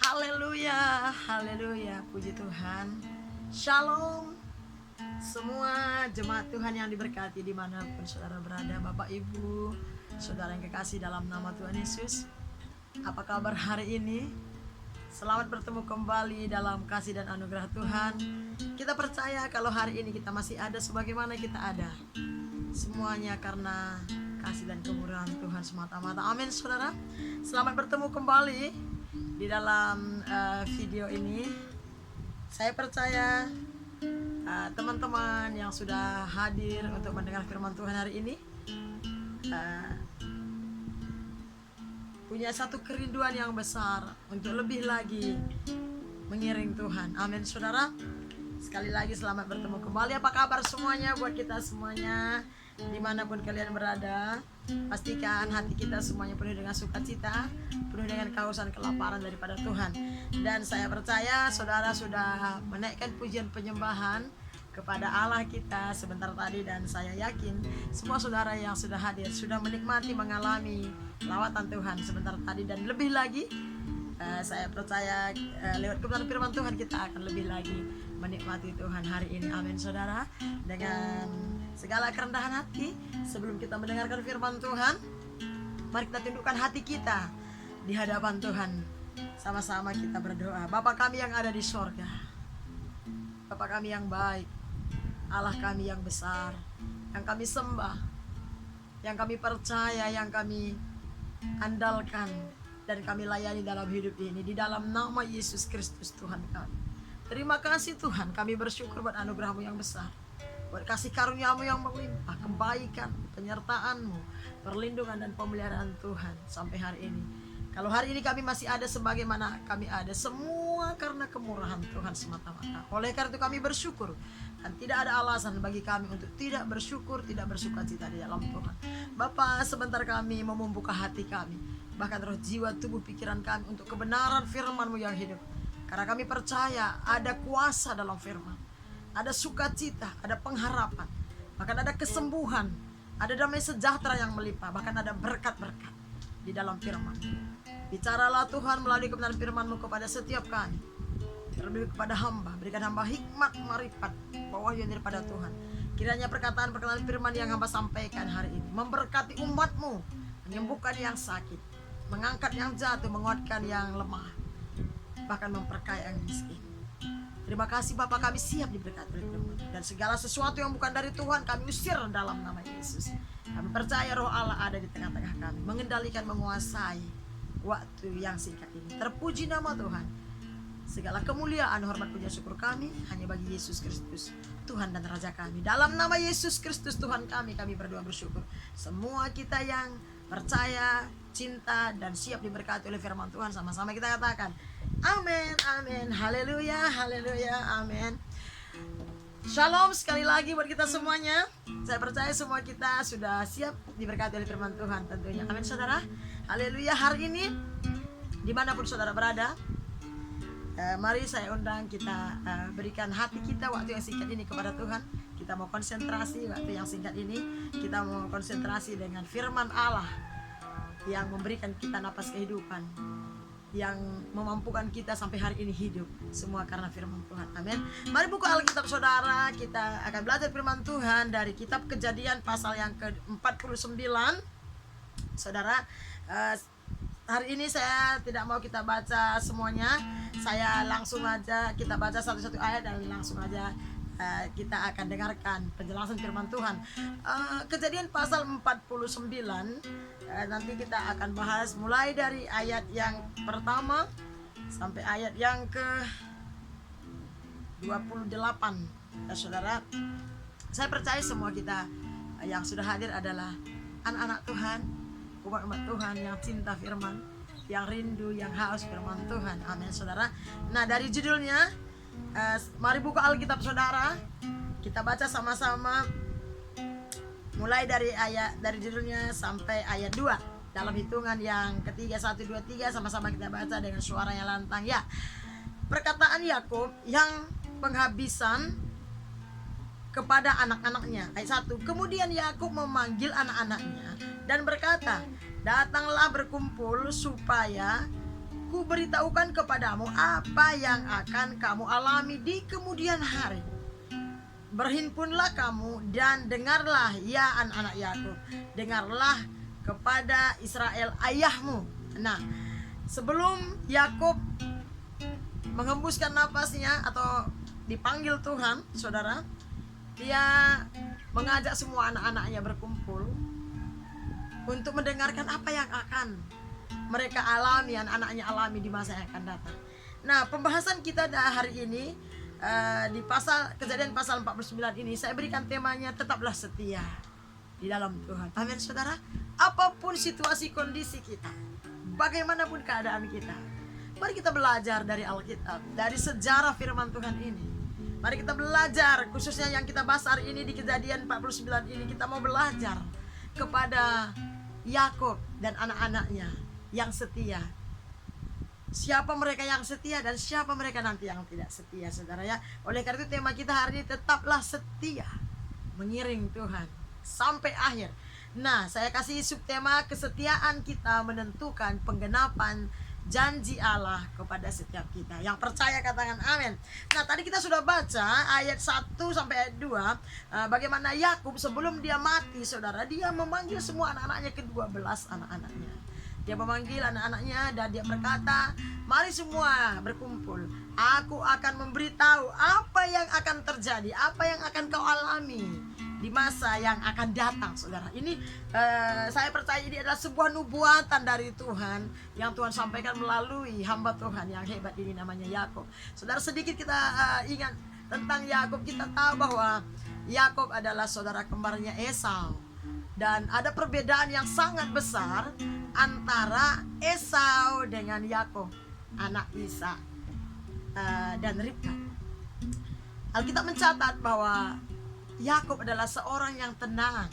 Haleluya, haleluya, puji Tuhan. Shalom semua jemaat Tuhan yang diberkati dimanapun saudara berada, Bapak Ibu, saudara yang kekasih dalam nama Tuhan Yesus. Apa kabar hari ini? Selamat bertemu kembali dalam kasih dan anugerah Tuhan. Kita percaya kalau hari ini kita masih ada sebagaimana kita ada, semuanya karena kasih dan kemurahan Tuhan semata-mata. Amin saudara. Selamat bertemu kembali di dalam video ini. Saya percaya teman-teman yang sudah hadir untuk mendengar firman Tuhan hari ini punya satu kerinduan yang besar untuk lebih lagi mengiring Tuhan. Amin saudara. Sekali lagi selamat bertemu kembali. Apa kabar semuanya buat kita semuanya dimanapun kalian berada? Pastikan hati kita semuanya penuh dengan sukacita, penuh dengan kehausan kelaparan daripada Tuhan. Dan saya percaya saudara sudah menaikkan pujian penyembahan kepada Allah kita sebentar tadi. Dan saya yakin semua saudara yang sudah hadir sudah menikmati, mengalami lawatan Tuhan sebentar tadi. Dan lebih lagi saya percaya lewat kebenaran firman Tuhan kita akan lebih lagi menikmati Tuhan hari ini. Amin saudara. Dengan segala kerendahan hati, sebelum kita mendengarkan firman Tuhan, mari kita tundukkan hati kita di hadapan Tuhan. Sama-sama kita berdoa. Bapa kami yang ada di sorga, Bapa kami yang baik, Allah kami yang besar, yang kami sembah, yang kami percaya, yang kami andalkan dan kami layani dalam hidup ini, di dalam nama Yesus Kristus Tuhan kami. Terima kasih Tuhan, kami bersyukur buat anugerah-Mu yang besar, buat kasih karunia-Mu yang melimpah, kebaikan, penyertaan-Mu, perlindungan dan pemeliharaan Tuhan sampai hari ini. Kalau hari ini kami masih ada sebagaimana kami ada, semua karena kemurahan Tuhan semata-mata. Oleh karena itu kami bersyukur, dan tidak ada alasan bagi kami untuk tidak bersyukur, tidak bersukacita di dalam Tuhan. Bapa, sebentar kami mau membuka hati kami, bahkan roh, jiwa, tubuh, pikiran kami untuk kebenaran firman-Mu yang hidup. Karena kami percaya ada kuasa dalam firman, ada sukacita, ada pengharapan, bahkan ada kesembuhan, ada damai sejahtera yang melimpah, bahkan ada berkat-berkat di dalam firman. Bicaralah Tuhan melalui kebenaran firman-Mu kepada setiap kami, terlebih kepada hamba. Berikan hamba hikmat, marifat, wahyu daripada Tuhan. Kiranya perkataan-perkataan firman yang hamba sampaikan hari ini memberkati umat-Mu, menyembuhkan yang sakit, mengangkat yang jatuh, menguatkan yang lemah, bahkan memperkaya yang miskin. Terima kasih Bapa, kami siap diberkati oleh Tuhan. Dan segala sesuatu yang bukan dari Tuhan kami usir dalam nama Yesus. Kami percaya roh Allah ada di tengah-tengah kami, mengendalikan, menguasai waktu yang singkat ini. Terpuji nama Tuhan. Segala kemuliaan, hormat, puja, syukur kami hanya bagi Yesus Kristus, Tuhan dan Raja kami. Dalam nama Yesus Kristus Tuhan kami berdoa bersyukur. Semua kita yang percaya, cinta, dan siap diberkati oleh firman Tuhan, sama-sama kita katakan amin, amin, haleluya, haleluya, amin. Shalom sekali lagi buat kita semuanya. Saya percaya semua kita sudah siap diberkati oleh firman Tuhan tentunya. Amin saudara. Haleluya. Hari ini dimanapun saudara berada, mari saya undang kita berikan hati kita waktu yang singkat ini kepada Tuhan. Kita mau konsentrasi waktu yang singkat ini. Kita mau konsentrasi dengan firman Allah yang memberikan kita napas kehidupan, yang memampukan kita sampai hari ini hidup, semua karena firman Tuhan. Amin. Mari buka Alkitab saudara. Kita akan belajar firman Tuhan dari kitab Kejadian pasal yang ke-49. Saudara, hari ini saya tidak mau kita baca semuanya. Saya langsung aja kita baca satu-satu ayat dan langsung aja kita akan dengarkan penjelasan firman Tuhan. Kejadian pasal 49, nanti kita akan bahas mulai dari ayat yang pertama sampai ayat yang ke-28. Saudara, saya percaya semua kita yang sudah hadir adalah anak-anak Tuhan, umat-umat Tuhan yang cinta firman, yang rindu, yang haus firman Tuhan. Amin saudara. Nah, dari judulnya, mari buka Alkitab saudara. Kita baca sama-sama mulai dari judulnya sampai ayat 2. Dalam hitungan yang ketiga, 1, 2, 3, sama-sama kita baca dengan suara yang lantang ya. Perkataan Yakub yang penghabisan kepada anak-anaknya. Ayat 1. Kemudian Yakub memanggil anak-anaknya dan berkata, datanglah berkumpul supaya ku beritahukan kepadamu apa yang akan kamu alami di kemudian hari. Berhimpunlah kamu dan dengarlah, ya anak-anak Yakub, dengarlah kepada Israel ayahmu. Nah, sebelum Yakub menghembuskan napasnya atau dipanggil Tuhan, saudara, dia mengajak semua anak-anaknya berkumpul untuk mendengarkan apa yang akan mereka alami, anak-anaknya alami di masa yang akan datang. Nah, pembahasan kita hari ini di Kejadian pasal 49 ini, saya berikan temanya tetaplah setia di dalam Tuhan. Amin, saudara. Apapun situasi kondisi kita, bagaimanapun keadaan kita, mari kita belajar dari Alkitab, dari sejarah firman Tuhan ini. Mari kita belajar, khususnya yang kita bahas hari ini di Kejadian 49 ini, kita mau belajar kepada Yakub dan anak-anaknya yang setia. Siapa mereka yang setia dan siapa mereka nanti yang tidak setia, saudara ya. Oleh karena itu tema kita hari ini tetaplah setia, mengiring Tuhan sampai akhir. Nah, saya kasih subtema kesetiaan kita menentukan penggenapan janji Allah kepada setiap kita. Yang percaya katakan amin. Nah, tadi kita sudah baca ayat 1 sampai ayat 2, bagaimana Yakub sebelum dia mati, saudara, dia memanggil semua anak-anaknya, ke-12 anak-anaknya. Dia memanggil anak-anaknya dan dia berkata, mari semua berkumpul. Aku akan memberitahu apa yang akan terjadi, apa yang akan kau alami di masa yang akan datang, saudara. Ini saya percaya ini adalah sebuah nubuatan dari Tuhan yang Tuhan sampaikan melalui hamba Tuhan yang hebat ini, namanya Yakub. Saudara, sedikit kita ingat tentang Yakub. Kita tahu bahwa Yakub adalah saudara kembarnya Esau. Dan ada perbedaan yang sangat besar antara Esau dengan Yakub, anak Ishak dan Ribka. Alkitab mencatat bahwa Yakub adalah seorang yang tenang,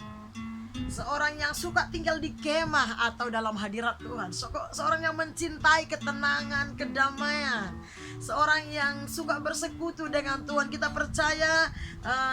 seorang yang suka tinggal di kemah atau dalam hadirat Tuhan, seorang yang mencintai ketenangan, kedamaian, seorang yang suka bersekutu dengan Tuhan. Kita percaya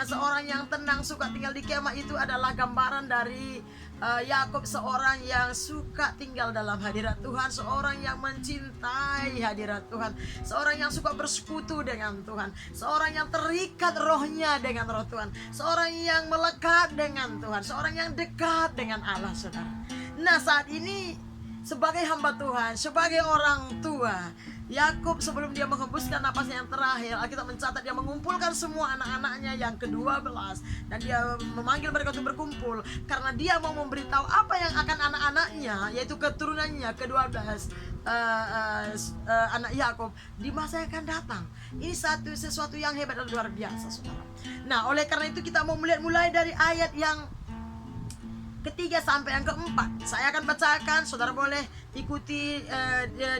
seorang yang tenang, suka tinggal di kemah itu adalah gambaran dari Yakub, seorang yang suka tinggal dalam hadirat Tuhan, seorang yang mencintai hadirat Tuhan, seorang yang suka bersekutu dengan Tuhan, seorang yang terikat rohnya dengan roh Tuhan, seorang yang melekat dengan Tuhan, seorang yang dekat dengan Allah, saudara. Nah, saat ini sebagai hamba Tuhan, sebagai orang tua, Yakub sebelum dia menghembuskan napasnya yang terakhir, Alkitab mencatat dia mengumpulkan semua anak-anaknya yang ke-12 dan dia memanggil mereka untuk berkumpul karena dia mau memberitahu apa yang akan anak-anaknya, yaitu keturunannya ke-12 anak Yakub di masa yang akan datang. Ini sesuatu yang hebat dan luar biasa, saudara. Nah, oleh karena itu kita mau melihat mulai dari ayat yang ketiga sampai yang keempat. Saya akan bacakan, saudara boleh ikuti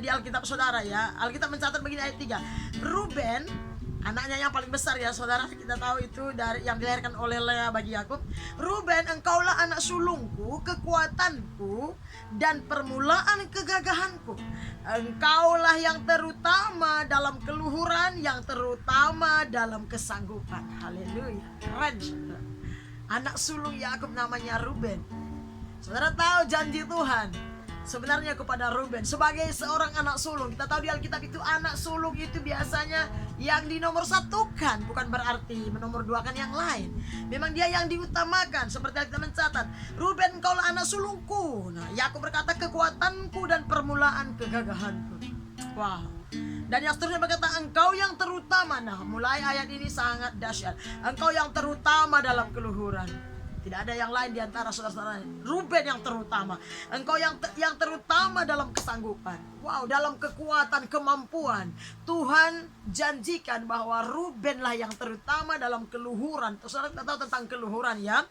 di Alkitab saudara ya. Alkitab mencatat begini ayat 3. Ruben, anaknya yang paling besar ya saudara, kita tahu itu dari yang dilahirkan oleh Lea bagi Yakub. Ruben, engkaulah anak sulungku, kekuatanku dan permulaan kegagahanku. Engkaulah yang terutama dalam keluhuran, yang terutama dalam kesanggupan. Haleluya. Keren, saudara. Anak sulung Yakub namanya Ruben. Saudara tahu janji Tuhan sebenarnya kepada Ruben sebagai seorang anak sulung. Kita tahu di Alkitab itu anak sulung itu biasanya yang dinomorsatukan, bukan berarti menomorduakan yang lain. Memang dia yang diutamakan. Seperti kita mencatat, Ruben engkaulah anak sulungku. Nah, Yakub berkata kekuatanku dan permulaan kegagahanku. Wow. Dan yang seterusnya berkata engkau yang terutama. Nah, mulai ayat ini sangat dahsyat. Engkau yang terutama dalam keluhuran. Tidak ada yang lain di antara saudara-saudara. Ruben yang terutama. Engkau yang terutama dalam kesanggupan. Wow, dalam kekuatan, kemampuan. Tuhan janjikan bahwa Rubenlah yang terutama dalam keluhuran. Saudara tahu tentang keluhuran ya.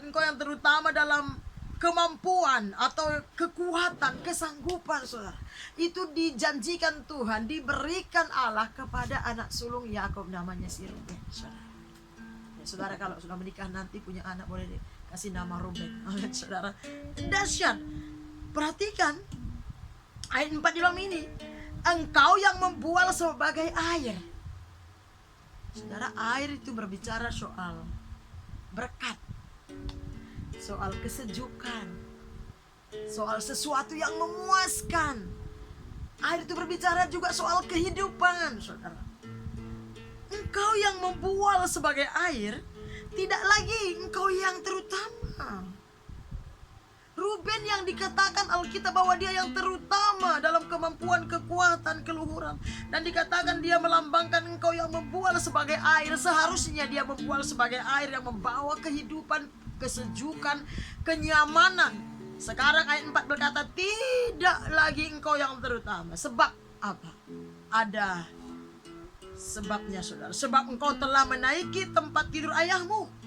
Engkau yang terutama dalam kemampuan atau kekuatan, kesanggupan, saudara. Itu dijanjikan Tuhan, diberikan Allah kepada anak sulung Yakub namanya si Ruben, saudara. Ya, saudara kalau sudah menikah nanti punya anak boleh dikasih nama Ruben. Amin, saudara. Dahsyat. Perhatikan ayat 4 di dalam ini. Engkau yang membual sebagai air. Saudara, air itu berbicara soal berkat, soal kesejukan, soal sesuatu yang memuaskan. Firman itu berbicara juga soal kehidupan, saudara. Engkau yang membual sebagai air, tidak lagi engkau yang terutama. Ruben yang dikatakan Alkitab bahwa dia yang terutama dalam kemampuan, kekuatan, keluhuran. Dan dikatakan dia melambangkan engkau yang membual sebagai air. Seharusnya dia membual sebagai air yang membawa kehidupan, kesejukan, kenyamanan. Sekarang ayat 4 berkata tidak lagi engkau yang terutama. Sebab apa? Ada sebabnya, saudara. Sebab engkau telah menaiki tempat tidur ayahmu.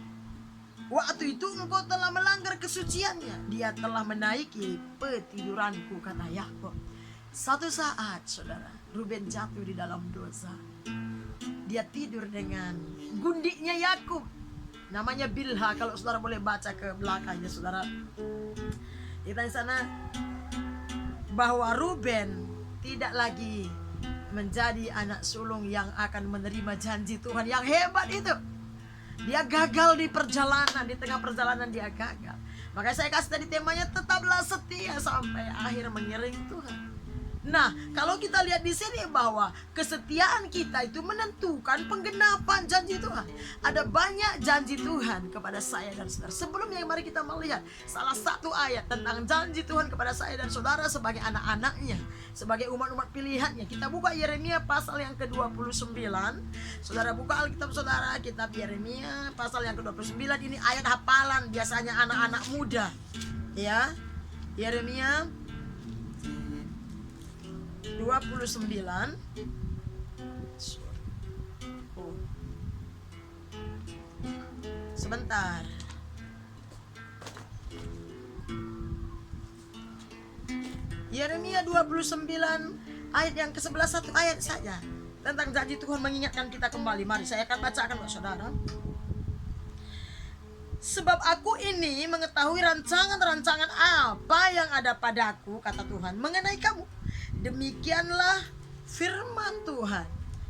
Waktu itu engkau telah melanggar kesuciannya. Dia telah menaiki petiduranku, kata Yakub. Satu saat, saudara, Ruben jatuh di dalam dosa. Dia tidur dengan gundiknya Yakub, namanya Bilha. Kalau saudara boleh baca ke belakangnya, saudara. Kita di sana bahwa Ruben tidak lagi menjadi anak sulung yang akan menerima janji Tuhan yang hebat itu. Dia gagal di perjalanan, di tengah perjalanan dia gagal. Makanya saya kasih tadi temanya, tetaplah setia sampai akhir mengiring Tuhan. Nah, kalau kita lihat di sini bahwa kesetiaan kita itu menentukan penggenapan janji Tuhan. Ada banyak janji Tuhan kepada saya dan saudara. Sebelumnya mari kita melihat salah satu ayat tentang janji Tuhan kepada saya dan saudara sebagai anak-anaknya, sebagai umat-umat pilihannya. Kita buka Yeremia pasal yang ke-29. Saudara buka Alkitab saudara, kitab Yeremia pasal yang ke-29. Ini ayat hafalan biasanya anak-anak muda. Ya, Yeremia 29. Sebentar. Yeremia 29 ayat yang ke-11, satu ayat saja tentang janji Tuhan mengingatkan kita kembali. Mari saya akan bacakan buat saudara. Sebab aku ini mengetahui rancangan-rancangan apa yang ada padaku, kata Tuhan, mengenai kamu. Demikianlah firman Tuhan,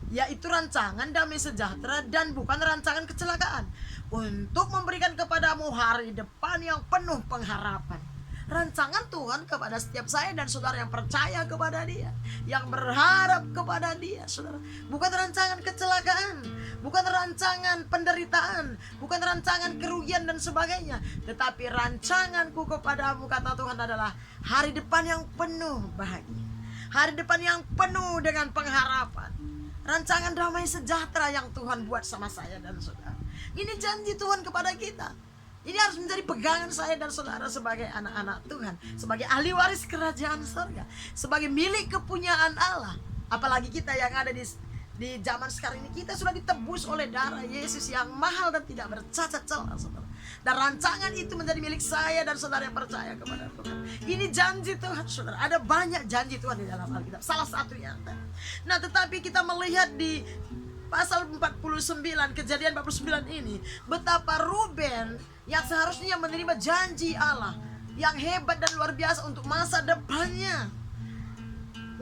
yaitu rancangan damai sejahtera dan bukan rancangan kecelakaan, untuk memberikan kepadamu hari depan yang penuh pengharapan. Rancangan Tuhan kepada setiap saya dan saudara yang percaya kepada Dia, yang berharap kepada Dia, saudara. Bukan rancangan kecelakaan, bukan rancangan penderitaan, bukan rancangan kerugian dan sebagainya, tetapi rancanganku kepadamu, kata Tuhan, adalah hari depan yang penuh bahagia, hari depan yang penuh dengan pengharapan, rancangan damai sejahtera yang Tuhan buat sama saya dan saudara. Ini janji Tuhan kepada kita. Ini harus menjadi pegangan saya dan saudara sebagai anak-anak Tuhan, sebagai ahli waris kerajaan surga, sebagai milik kepunyaan Allah. Apalagi kita yang ada di zaman sekarang ini, kita sudah ditebus oleh darah Yesus yang mahal dan tidak bercacat celah, saudara. Dan rancangan itu menjadi milik saya dan saudara yang percaya kepada Tuhan. Ini janji Tuhan, saudara. Ada banyak janji Tuhan di dalam Alkitab. Salah satunya. Nah, tetapi kita melihat di pasal 49, Kejadian 49 ini, betapa Ruben yang seharusnya menerima janji Allah yang hebat dan luar biasa untuk masa depannya,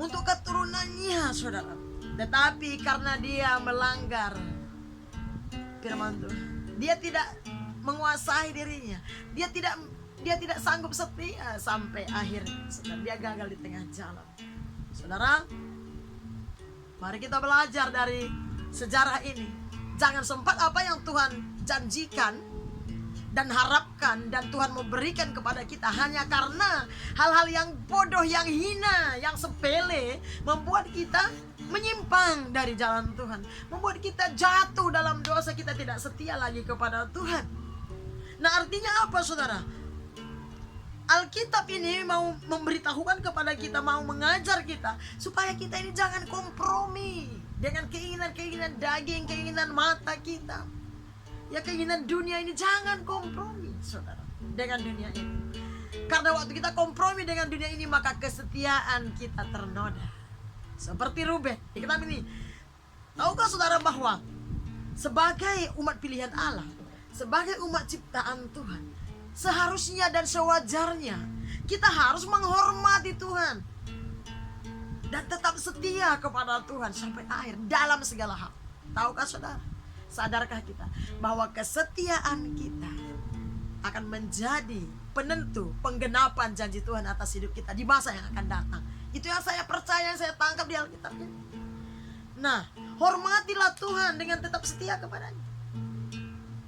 untuk keturunannya, saudara. Tetapi karena dia melanggar firman Tuhan, dia tidak menguasai dirinya, dia tidak sanggup setia sampai akhir, saudara. Dia gagal di tengah jalan. Saudara, mari kita belajar dari sejarah ini. Jangan sempat apa yang Tuhan janjikan dan harapkan dan Tuhan memberikan kepada kita hanya karena hal-hal yang bodoh, yang hina, yang sepele, membuat kita menyimpang dari jalan Tuhan, membuat kita jatuh dalam dosa, kita tidak setia lagi kepada Tuhan. Nah, artinya apa, saudara? Alkitab ini mau memberitahukan kepada kita, mau mengajar kita supaya kita ini jangan kompromi dengan keinginan-keinginan daging, keinginan mata kita. Ya, keinginan dunia ini, jangan kompromi, saudara, dengan dunia ini. Karena waktu kita kompromi dengan dunia ini, maka kesetiaan kita ternoda. Seperti Ruben. Kita ini, tahukah saudara bahwa sebagai umat pilihan Allah, sebagai umat ciptaan Tuhan, seharusnya dan sewajarnya kita harus menghormati Tuhan dan tetap setia kepada Tuhan sampai akhir dalam segala hal. Tahukah saudara? Sadarkah kita bahwa kesetiaan kita akan menjadi penentu penggenapan janji Tuhan atas hidup kita di masa yang akan datang? Itu yang saya percaya, yang saya tangkap di Alkitab ini. Nah, hormatilah Tuhan dengan tetap setia kepadanya.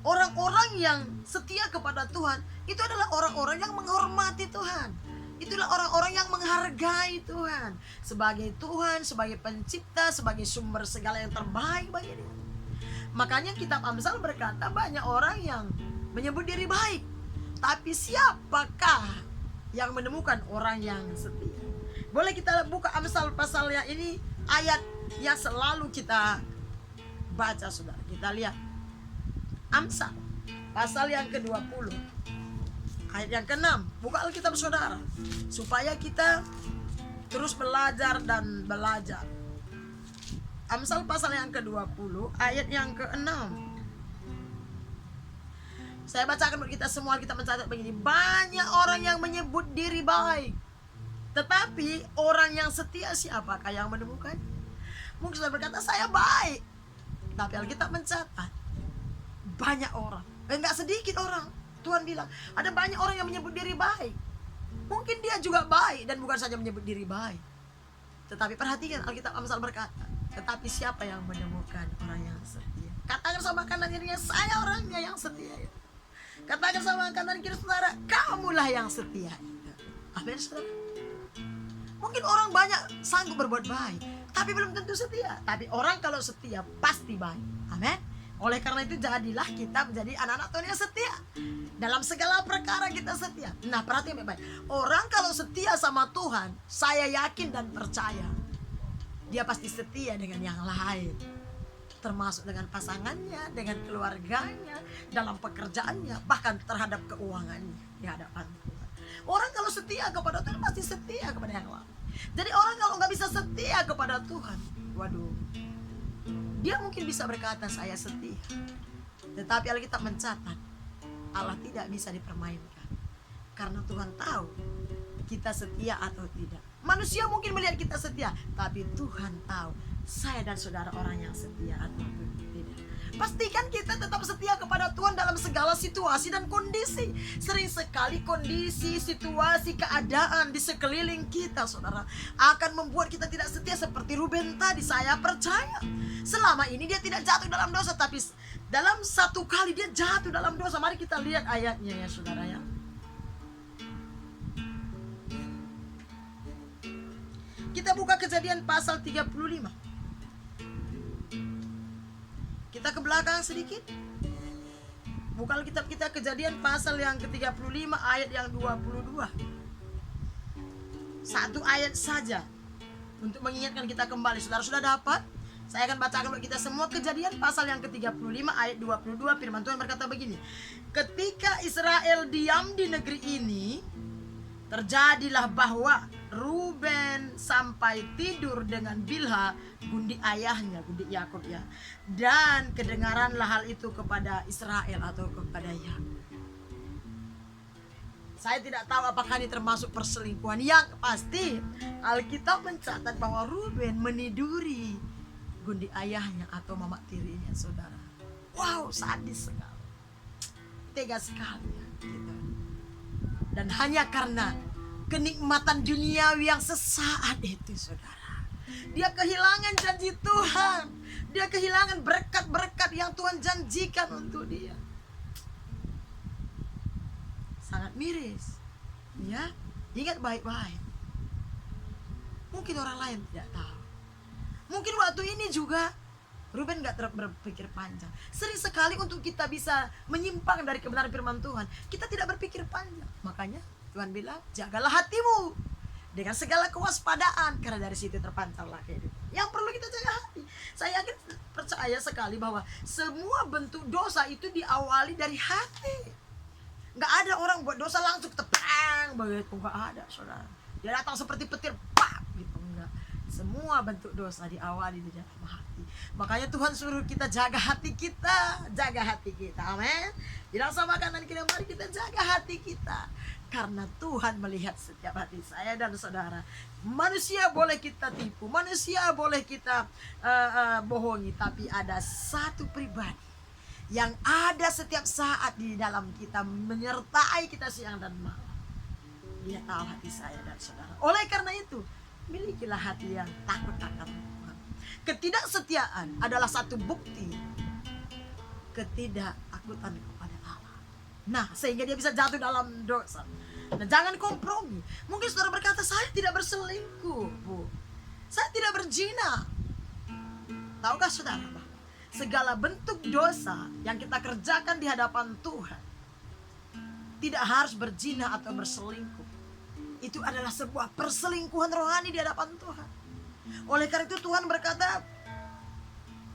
Orang-orang yang setia kepada Tuhan itu adalah orang-orang yang menghormati Tuhan. Itulah orang-orang yang menghargai Tuhan sebagai Tuhan, sebagai pencipta, sebagai sumber segala yang terbaik bagi dia. Makanya kitab Amsal berkata banyak orang yang menyebut diri baik, tapi siapakah yang menemukan orang yang setia? Boleh kita buka Amsal pasalnya ini, ayat yang selalu kita baca, saudara. Kita lihat Amsal pasal yang ke-20 ayat yang ke-6. Buka Alkitab saudara, supaya kita terus belajar dan belajar. Amsal pasal yang ke-20 ayat yang ke-6. Saya bacakan buat kita semua. Kita mencatat begini: banyak orang yang menyebut diri baik, tetapi orang yang setia siapakah yang menemukan? Mungkin sudah berkata saya baik, tapi Alkitab mencatat banyak orang, enggak sedikit orang. Tuhan bilang ada banyak orang yang menyebut diri baik. Mungkin dia juga baik dan bukan saja menyebut diri baik, tetapi perhatikan Alkitab Amsal berkata, tetapi siapa yang menemukan orang yang setia? Katakan sama kanan kirinya, saya orangnya yang setia. Katakan sama kanan kiri saudara, kamulah yang setia. Amin saudara. Mungkin orang banyak sanggup berbuat baik, tapi belum tentu setia. Tapi orang kalau setia pasti baik. Amin. Oleh karena itu jadilah kita menjadi anak-anak Tuhan yang setia. Dalam segala perkara kita setia. Nah, perhatikan baik-baik. Orang kalau setia sama Tuhan, saya yakin dan percaya dia pasti setia dengan yang lain, termasuk dengan pasangannya, dengan keluarganya, dalam pekerjaannya, bahkan terhadap keuangannya di hadapan Tuhan. Orang kalau setia kepada Tuhan pasti setia kepada yang lain. Jadi orang kalau nggak bisa setia kepada Tuhan, waduh, dia mungkin bisa berkata saya setia, tetapi Alkitab mencatat Allah tidak bisa dipermainkan, karena Tuhan tahu kita setia atau tidak. Manusia mungkin melihat kita setia, tapi Tuhan tahu saya dan saudara orang yang setia atau tidak. Pastikan kita tetap setia kepada Tuhan dalam segala situasi dan kondisi. Sering sekali kondisi, situasi, keadaan di sekeliling kita, saudara, akan membuat kita tidak setia. Seperti Ruben tadi, saya percaya selama ini dia tidak jatuh dalam dosa, tapi dalam satu kali dia jatuh dalam dosa. Mari kita lihat ayatnya ya saudara ya. Kita buka Kejadian pasal 35. Kita ke belakang sedikit. Buka Alkitab kita Kejadian pasal yang ke-35 ayat yang 22. Satu ayat saja untuk mengingatkan kita kembali. Saudara sudah dapat? Saya akan bacakan buat kita semua Kejadian pasal yang ke-35 ayat 22. Firman Tuhan berkata begini: ketika Israel diam di negeri ini, terjadilah bahwa Ruben sampai tidur dengan Bilha, gundi ayahnya, gundi Yakub ya. Dan kedengaranlah hal itu kepada Israel atau kepada Yakub. Saya tidak tahu apakah ini termasuk perselingkuhan. Yang pasti Alkitab mencatat bahwa Ruben meniduri gundi ayahnya atau mama tirinya, saudara. Wow, sadis sekali, tega sekali ya, gitu. Dan hanya karena kenikmatan duniawi yang sesaat itu, saudara, dia kehilangan janji Tuhan. Dia kehilangan berkat-berkat yang Tuhan janjikan untuk dia. Sangat miris ya. Ingat baik-baik. Mungkin orang lain tidak tahu. Mungkin waktu ini juga Ruben gak berpikir panjang. Sering sekali untuk kita bisa menyimpang dari kebenaran firman Tuhan, kita tidak berpikir panjang. Makanya Tuhan bilang, jagalah hatimu dengan segala kewaspadaan, karena dari situ terpancarlah kehidupan. Yang perlu kita jaga hati. Saya yakin, percaya sekali bahwa semua bentuk dosa itu diawali dari hati. Gak ada orang buat dosa langsung tepang begitu, gak ada, saudara. Dia datang seperti petir, pap gitu, enggak. Semua bentuk dosa diawali di dalam hati. Makanya Tuhan suruh kita jaga hati kita, jaga hati kita, amin. Bilang sama kanan kiri, mari kita jaga hati kita, karena Tuhan melihat setiap hati saya dan saudara. Manusia boleh kita tipu, manusia boleh kita bohongi, tapi ada satu pribadi yang ada setiap saat di dalam kita, menyertai kita siang dan malam. Dia tahu hati saya dan saudara. Oleh karena itu, milikilah hati yang takut akan Tuhan. Ketidaksetiaan adalah satu bukti ketidaktakutan kepada Allah. Nah, sehingga dia bisa jatuh dalam dosa. Nah, jangan kompromi. Mungkin saudara berkata, saya tidak berselingkuh, Bu. Saya tidak berzina. Tahukah saudara, segala bentuk dosa yang kita kerjakan di hadapan Tuhan tidak harus berzina atau berselingkuh. Itu adalah sebuah perselingkuhan rohani di hadapan Tuhan. Oleh karena itu Tuhan berkata,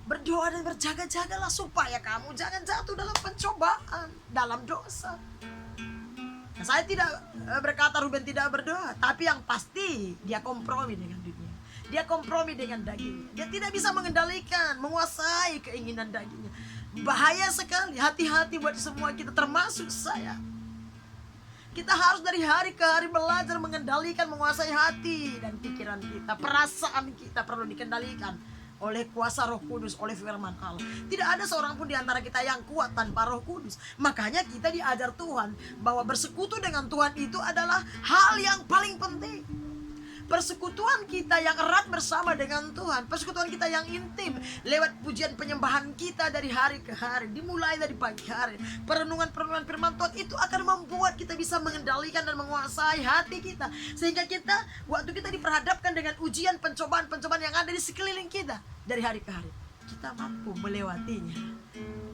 berdoa dan berjaga-jagalah supaya kamu jangan jatuh dalam pencobaan, dalam dosa. Nah, saya tidak berkata Ruben tidak berdoa, tapi yang pasti dia kompromi dengan dunia. Dia kompromi dengan dagingnya. Dia tidak bisa mengendalikan, menguasai keinginan dagingnya. Bahaya sekali, hati-hati buat semua kita, termasuk saya. Kita harus dari hari ke hari belajar mengendalikan, menguasai hati dan pikiran kita. Perasaan kita perlu dikendalikan oleh kuasa Roh Kudus, oleh firman Allah. Tidak ada seorang pun di antara kita yang kuat tanpa Roh Kudus. Makanya kita diajar Tuhan bahwa bersekutu dengan Tuhan itu adalah hal yang paling penting. Persekutuan kita yang erat bersama dengan Tuhan, persekutuan kita yang intim lewat pujian penyembahan kita dari hari ke hari, dimulai dari pagi hari, perenungan-perenungan firman Tuhan itu akan membuat kita bisa mengendalikan dan menguasai hati kita, sehingga kita waktu kita diperhadapkan dengan ujian pencobaan-pencobaan yang ada di sekeliling kita dari hari ke hari, kita mampu melewatinya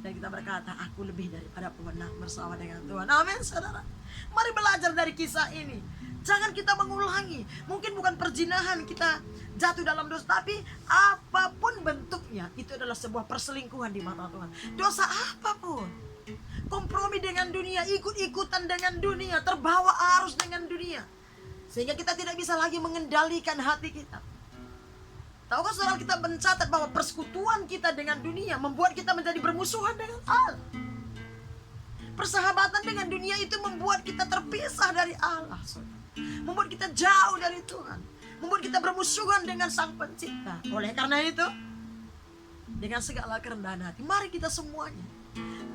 dan kita berkata, aku lebih daripada pemenang bersama dengan Tuhan. Amin, saudara. Mari belajar dari kisah ini. Jangan kita mengulangi. Mungkin bukan perzinahan kita jatuh dalam dosa, tapi apapun bentuknya itu adalah sebuah perselingkuhan di mata Tuhan. Dosa apapun, kompromi dengan dunia, ikut-ikutan dengan dunia, terbawa arus dengan dunia, sehingga kita tidak bisa lagi mengendalikan hati kita. Tahukah saudara, kita mencatat bahwa persekutuan kita dengan dunia membuat kita menjadi bermusuhan dengan Allah. Persahabatan dengan dunia itu membuat kita terpisah dari Allah, saudara. Membuat kita jauh dari Tuhan, membuat kita bermusuhan dengan Sang Pencipta. Oleh karena itu, dengan segala kerendahan hati, mari kita semuanya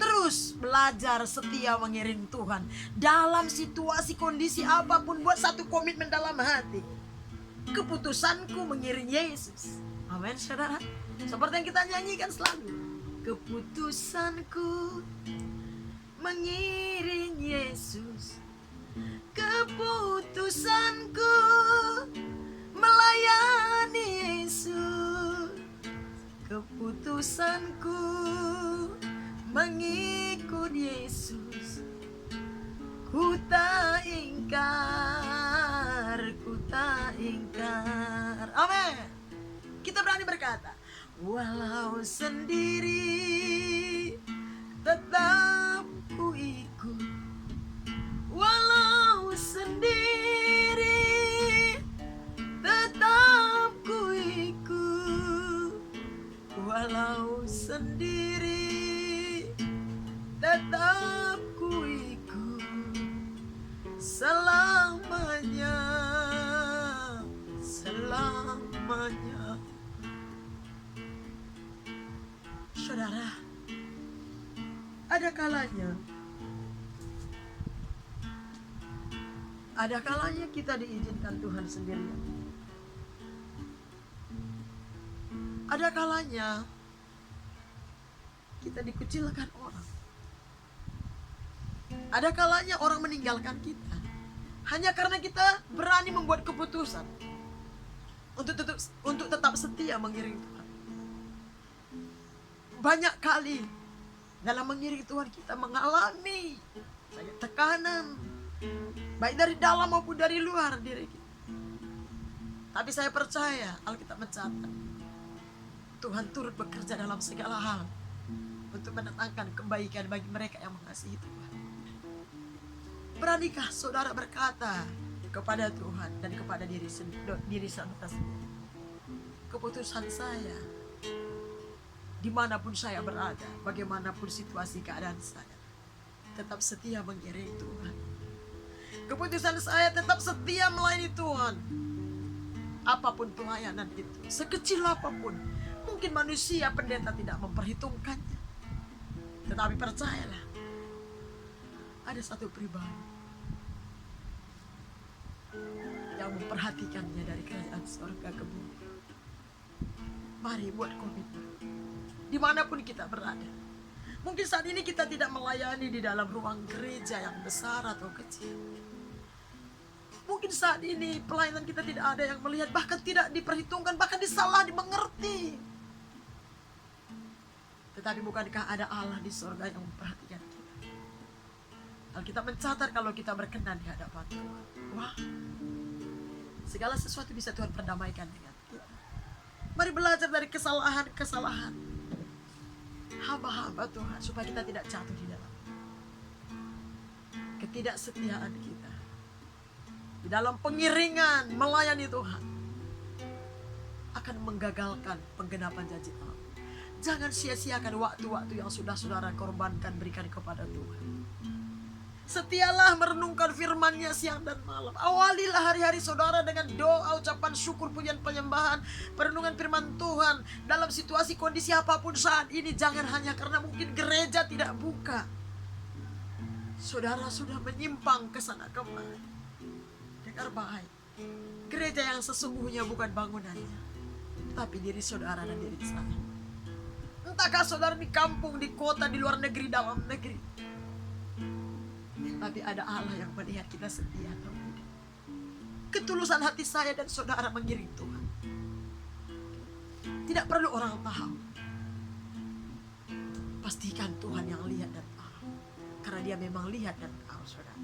terus belajar setia mengiring Tuhan dalam situasi kondisi apapun. Buat satu komitmen dalam hati, keputusanku mengiring Yesus. Amin, saudara. Seperti yang kita nyanyikan selalu, keputusanku mengiring Yesus. Keputusanku melayani Yesus. Keputusanku mengikut Yesus. Ku tak ingkar, ku tak ingkar. Amin. Kita berani berkata, walau sendiri tetap ku ikut. Walau sendiri tetap ku ikut. Walau sendiri tetap ku ikut. Selamanya, selamanya. Saudara, ada kalanya kita diizinkan Tuhan sendirian. Ada kalanya kita dikucilkan orang. Ada kalanya orang meninggalkan kita hanya karena kita berani membuat keputusan untuk tetap setia mengiring Tuhan. Banyak kali dalam mengiring Tuhan kita mengalami banyak tekanan, baik dari dalam maupun dari luar diri kita. Tapi saya percaya Alkitab mencatat Tuhan turut bekerja dalam segala hal untuk mendatangkan kebaikan bagi mereka yang mengasihi Tuhan. Beranikah saudara berkata kepada Tuhan dan kepada diri saudara sendiri, keputusan saya dimanapun saya berada, bagaimanapun situasi keadaan saya, tetap setia mengiringi Tuhan. Keputusan saya tetap setia melayani Tuhan. Apapun pelayanan itu, sekecil apapun, mungkin manusia pendeta tidak memperhitungkannya, tetapi percayalah, ada satu pribadi yang memperhatikannya dari kerajaan surga ke bumi. Mari buat komitmen dimanapun kita berada. Mungkin saat ini kita tidak melayani di dalam ruang gereja yang besar atau kecil. Mungkin saat ini pelayanan kita tidak ada yang melihat, bahkan tidak diperhitungkan, bahkan disalah dimengerti. Tetapi bukankah ada Allah di surga yang memperhatikan kita? Alkitab mencatat kalau kita berkenan di hadapan Tuhan, wah, segala sesuatu bisa Tuhan perdamaikan dengan kita. Mari belajar dari kesalahan-kesalahan hamba-hamba Tuhan, supaya kita tidak jatuh di dalam ketidaksetiaan kita, di dalam pengiringan melayani Tuhan, akan menggagalkan penggenapan janji Allah. Jangan sia-siakan waktu-waktu yang sudah saudara korbankan, berikan kepada Tuhan. Setialah merenungkan firman-Nya siang dan malam. Awalilah hari-hari saudara dengan doa, ucapan syukur, pujian, penyembahan, perenungan firman Tuhan dalam situasi kondisi apapun saat ini. Jangan hanya karena mungkin gereja tidak buka, saudara sudah menyimpang ke sana kemari. Dengar baik, gereja yang sesungguhnya bukan bangunannya, tapi diri saudara dan diri saya. Entahkah saudara di kampung, di kota, di luar negeri, dalam negeri, tapi ada Allah yang melihat kita setia atau tidak. Ketulusan hati saya dan saudara mengiring Tuhan, tidak perlu orang tahu. Pastikan Tuhan yang lihat dan tahu, karena Dia memang lihat dan tahu, saudara.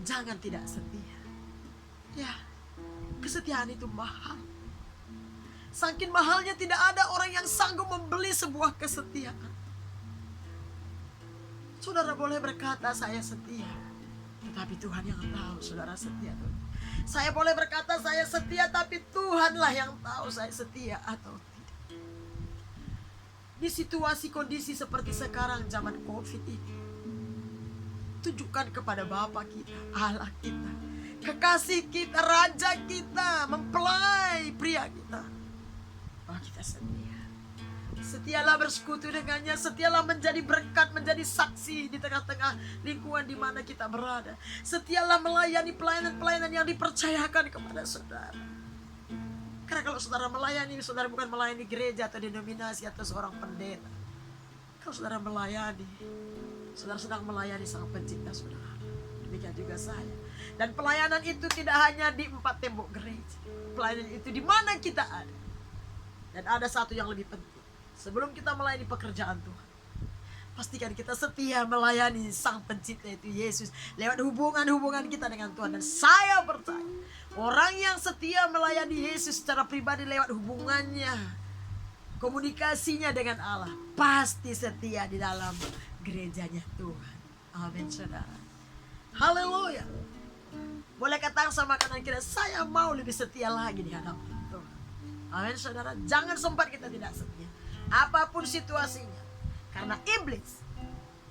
Jangan tidak setia. Ya, kesetiaan itu mahal. Saking mahalnya tidak ada orang yang sanggup membeli sebuah kesetiaan. Saudara boleh berkata saya setia, tetapi Tuhan yang tahu saudara setia atau tidak. Saya boleh berkata saya setia, tapi Tuhanlah yang tahu saya setia atau tidak. Di situasi kondisi seperti sekarang zaman COVID ini, tunjukkan kepada Bapa kita, Allah kita, kekasih kita, Raja kita, mempelai pria kita, bahwa kita setia. Setialah bersekutu dengannya, setialah menjadi berkat, menjadi saksi di tengah-tengah lingkungan di mana kita berada. Setialah melayani pelayanan-pelayanan yang dipercayakan kepada saudara. Karena kalau saudara melayani, saudara bukan melayani gereja atau denominasi atau seorang pendeta. Kalau saudara melayani, saudara sedang melayani Sang Pencipta saudara. Demikian juga saya. Dan pelayanan itu tidak hanya di 4 tembok gereja. Pelayanan itu di mana kita ada. Dan ada satu yang lebih penting. Sebelum kita melayani pekerjaan Tuhan, pastikan kita setia melayani Sang Pencipta itu Yesus lewat hubungan-hubungan kita dengan Tuhan. Dan saya percaya orang yang setia melayani Yesus secara pribadi lewat hubungannya, komunikasinya dengan Allah, pasti setia di dalam gerejanya Tuhan. Amin, saudara. Haleluya. Boleh katakan sama kanan kiri, saya mau lebih setia lagi di hadapan Tuhan. Amin, saudara. Jangan sempat kita tidak setia, apapun situasinya. Karena iblis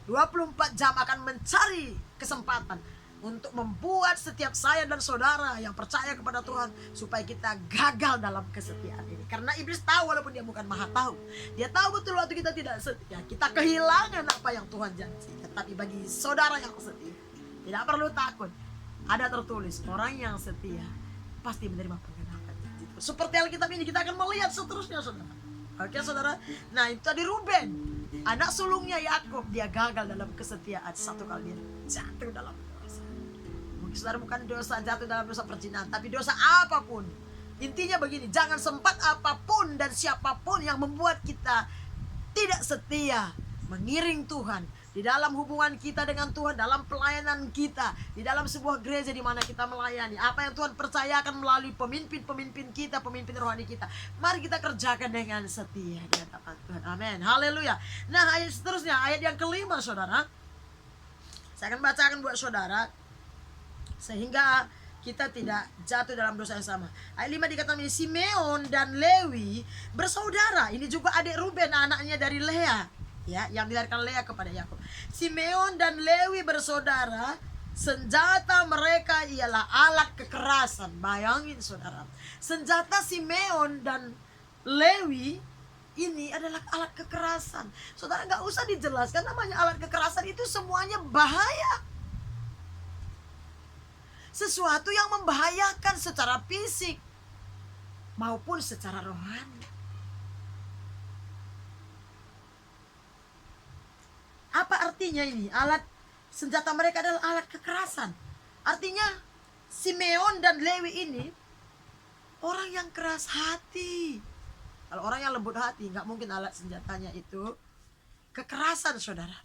24 jam akan mencari kesempatan untuk membuat setiap saya dan saudara yang percaya kepada Tuhan supaya kita gagal dalam kesetiaan ini. Karena iblis tahu, walaupun dia bukan maha tahu, dia tahu betul waktu kita tidak setia, kita kehilangan apa yang Tuhan janjikan. Tapi bagi saudara yang setia, tidak perlu takut. Ada tertulis, orang yang setia pasti menerima penggenapan janji. Seperti Alkitab ini kita akan melihat seterusnya, saudara. Oke, saudara. Nah, itu tadi Ruben, anak sulungnya Yakub, dia gagal dalam kesetiaan. Satu kali dia jatuh dalam dosa. Mungkin saudara bukan dosa jatuh dalam dosa perzinahan, tapi dosa apapun. Intinya begini, jangan sempat apapun dan siapapun yang membuat kita tidak setia mengiring Tuhan di dalam hubungan kita dengan Tuhan, dalam pelayanan kita, di dalam sebuah gereja di mana kita melayani. Apa yang Tuhan percayakan melalui pemimpin-pemimpin kita, pemimpin rohani kita, mari kita kerjakan dengan setia di hadapan Tuhan. Amin. Haleluya. Nah, ayat seterusnya, ayat yang kelima, saudara. Saya akan bacakan buat saudara sehingga kita tidak jatuh dalam dosa yang sama. Ayat 5 dikatakan ini, Simeon dan Lewi bersaudara. Ini juga adik Ruben, anaknya dari Lea, ya, yang dilahirkan Lea kepada Yakub. Simeon dan Lewi bersaudara, senjata mereka ialah alat kekerasan. Bayangin, saudara, senjata Simeon dan Lewi ini adalah alat kekerasan. Saudara, nggak usah dijelaskan, namanya alat kekerasan itu semuanya bahaya. sesuatu yang membahayakan secara fisik maupun secara rohani. Apa artinya ini? Senjata mereka adalah alat kekerasan. Artinya Simeon dan Lewi ini orang yang keras hati. Kalau orang yang lembut hati, nggak mungkin alat senjatanya itu kekerasan, saudara.